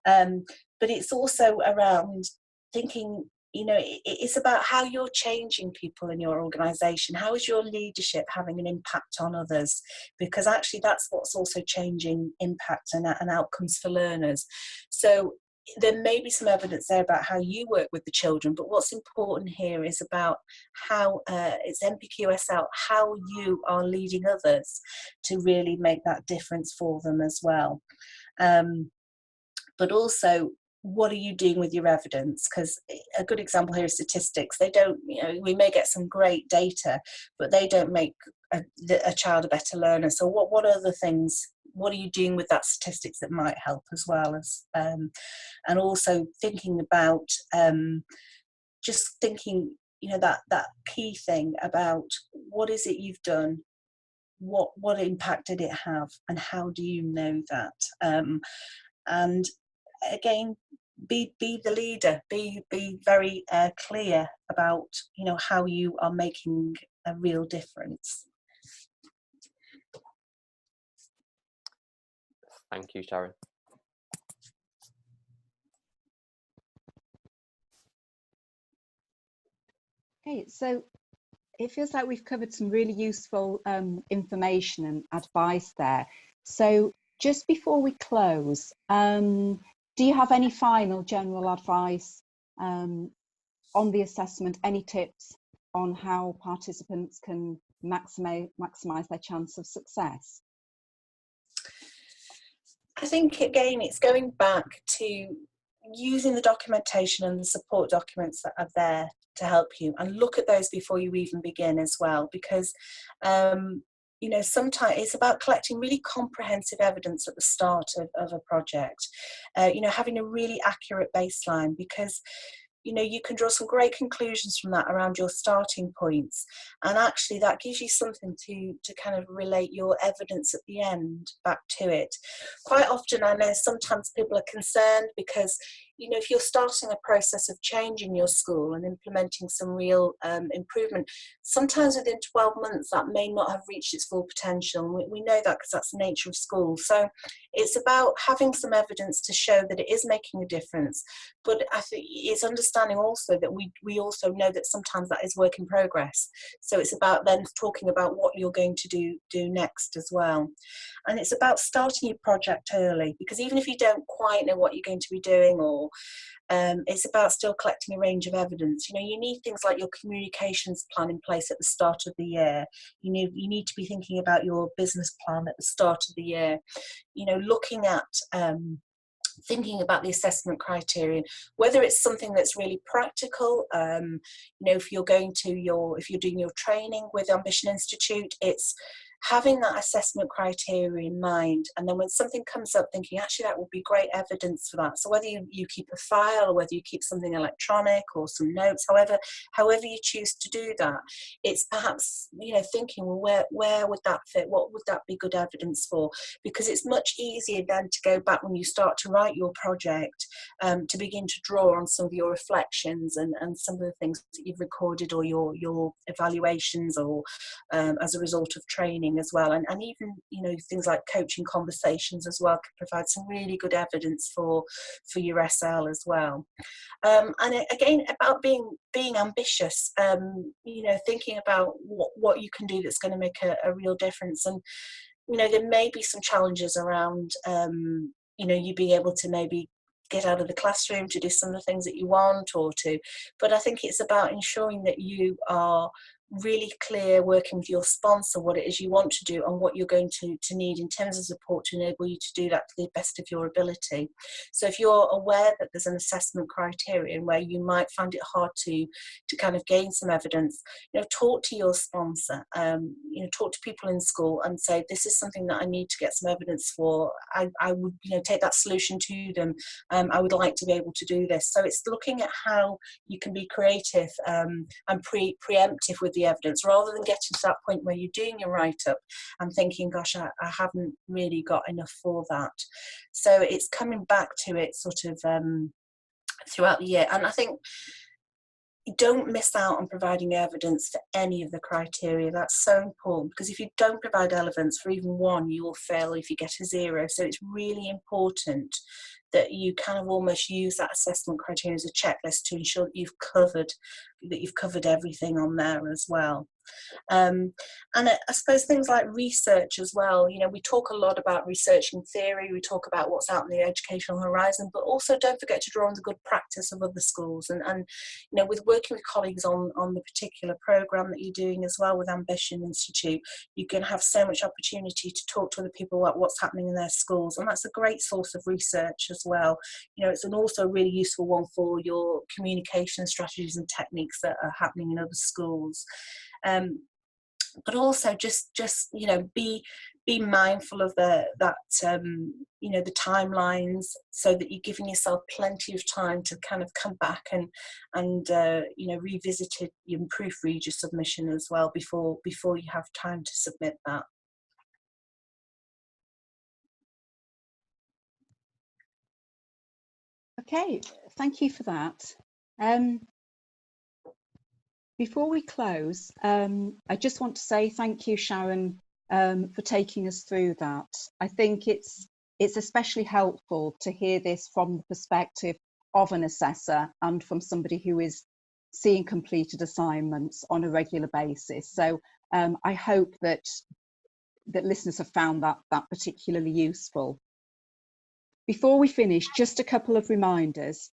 But it's also around thinking, you know, it's about how you're changing people in your organisation. How is your leadership having an impact on others? Because actually that's what's also changing impact and outcomes for learners. So there may be some evidence there about how you work with the children, but what's important here is about how it's NPQSL, how you are leading others to really make that difference for them as well. But also, what are you doing with your evidence? Because a good example here is statistics. They don't, you know, we may get some great data, but they don't make a child a better learner. So what other things, what are you doing with that statistics that might help as well as, and also thinking about, just thinking, you know, that key thing about what is it you've done, what impact did it have, and how do you know that? And again, be the leader, be very clear about, you know, how you are making a real difference. Thank you, Sharon. Okay, so it feels like we've covered some really useful information and advice there. So just before we close, do you have any final general advice on the assessment? Any tips on how participants can maximise their chance of success? I think, again, it's going back to using the documentation and the support documents that are there to help you, and look at those before you even begin as well, because you know, sometimes it's about collecting really comprehensive evidence at the start of a project, you know, having a really accurate baseline, because you know, you can draw some great conclusions from that around your starting points, and actually that gives you something to kind of relate your evidence at the end back to it. Quite often, I know sometimes people are concerned because, you know, if you're starting a process of change in your school and implementing some real improvement, sometimes within 12 months that may not have reached its full potential. We know that because that's the nature of school. So it's about having some evidence to show that it is making a difference. But I think it's understanding also that we also know that sometimes that is work in progress. So it's about then talking about what you're going to do next as well. And it's about starting your project early, because even if you don't quite know what you're going to be doing, or it's about still collecting a range of evidence. You know, you need things like your communications plan in place at the start of the year. You need to be thinking about your business plan at the start of the year. You know, looking at thinking about the assessment criterion, whether it's something that's really practical. You know, if you're doing your training with Ambition Institute, it's having that assessment criteria in mind, and then when something comes up, thinking actually that would be great evidence for that. So whether you keep a file, or whether you keep something electronic or some notes, however you choose to do that, it's perhaps, you know, thinking, well, where would that fit? What would that be good evidence for? Because it's much easier then to go back when you start to write your project, to begin to draw on some of your reflections and some of the things that you've recorded, or your evaluations, or as a result of training as well, and even, you know, things like coaching conversations as well can provide some really good evidence for your SL as well. And again, about being ambitious, you know, thinking about what you can do that's going to make a real difference. And, you know, there may be some challenges around, you know, you being able to maybe get out of the classroom to do some of the things that you want, but I think it's about ensuring that you are really clear, working with your sponsor, what it is you want to do and what you're going to need in terms of support to enable you to do that to the best of your ability. So if you're aware that there's an assessment criterion where you might find it hard to kind of gain some evidence, you know, talk to your sponsor, you know, talk to people in school and say, this is something that I need to get some evidence for. I would, you know, take that solution to them. I would like to be able to do this. So it's looking at how you can be creative and preemptive with the evidence, rather than getting to that point where you're doing your write-up and thinking, gosh, I haven't really got enough for that. So it's coming back to it sort of throughout the year. And I think don't miss out on providing evidence for any of the criteria. That's so important, because if you don't provide evidence for even one, you will fail if you get a 0. So it's really important that you kind of almost use that assessment criteria as a checklist to ensure that you've covered everything on there as well. And I suppose things like research as well. You know, we talk a lot about researching theory, we talk about what's out in the educational horizon, but also don't forget to draw on the good practice of other schools. And you know, with working with colleagues on the particular programme that you're doing as well with Ambition Institute, you can have so much opportunity to talk to other people about what's happening in their schools, and that's a great source of research as well. You know, it's also a really useful one for your communication strategies and techniques that are happening in other schools. But also just you know, be mindful of that you know, the timelines, so that you're giving yourself plenty of time to kind of come back and you know, revisit it, you proofread your submission as well before you have time to submit that. Okay, thank you for that. Before we close, I just want to say thank you, Sharon, for taking us through that. I think it's especially helpful to hear this from the perspective of an assessor and from somebody who is seeing completed assignments on a regular basis. So I hope that listeners have found that particularly useful. Before we finish, just a couple of reminders.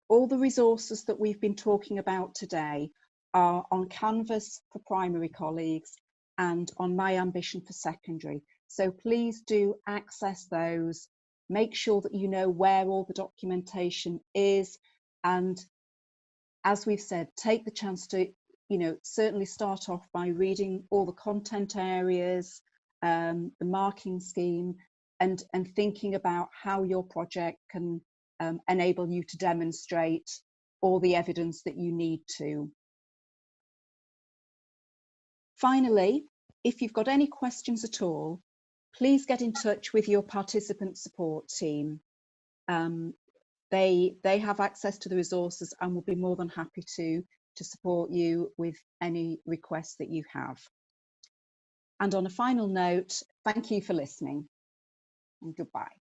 All the resources that we've been talking about today are on Canvas for primary colleagues and on My Ambition for secondary. So please do access those. Make sure that you know where all the documentation is. And as we've said, take the chance to, you know, certainly start off by reading all the content areas, the marking scheme, and thinking about how your project can enable you to demonstrate all the evidence that you need to. Finally, if you've got any questions at all, please get in touch with your participant support team. They have access to the resources and will be more than happy to support you with any requests that you have. And on a final note, thank you for listening and goodbye.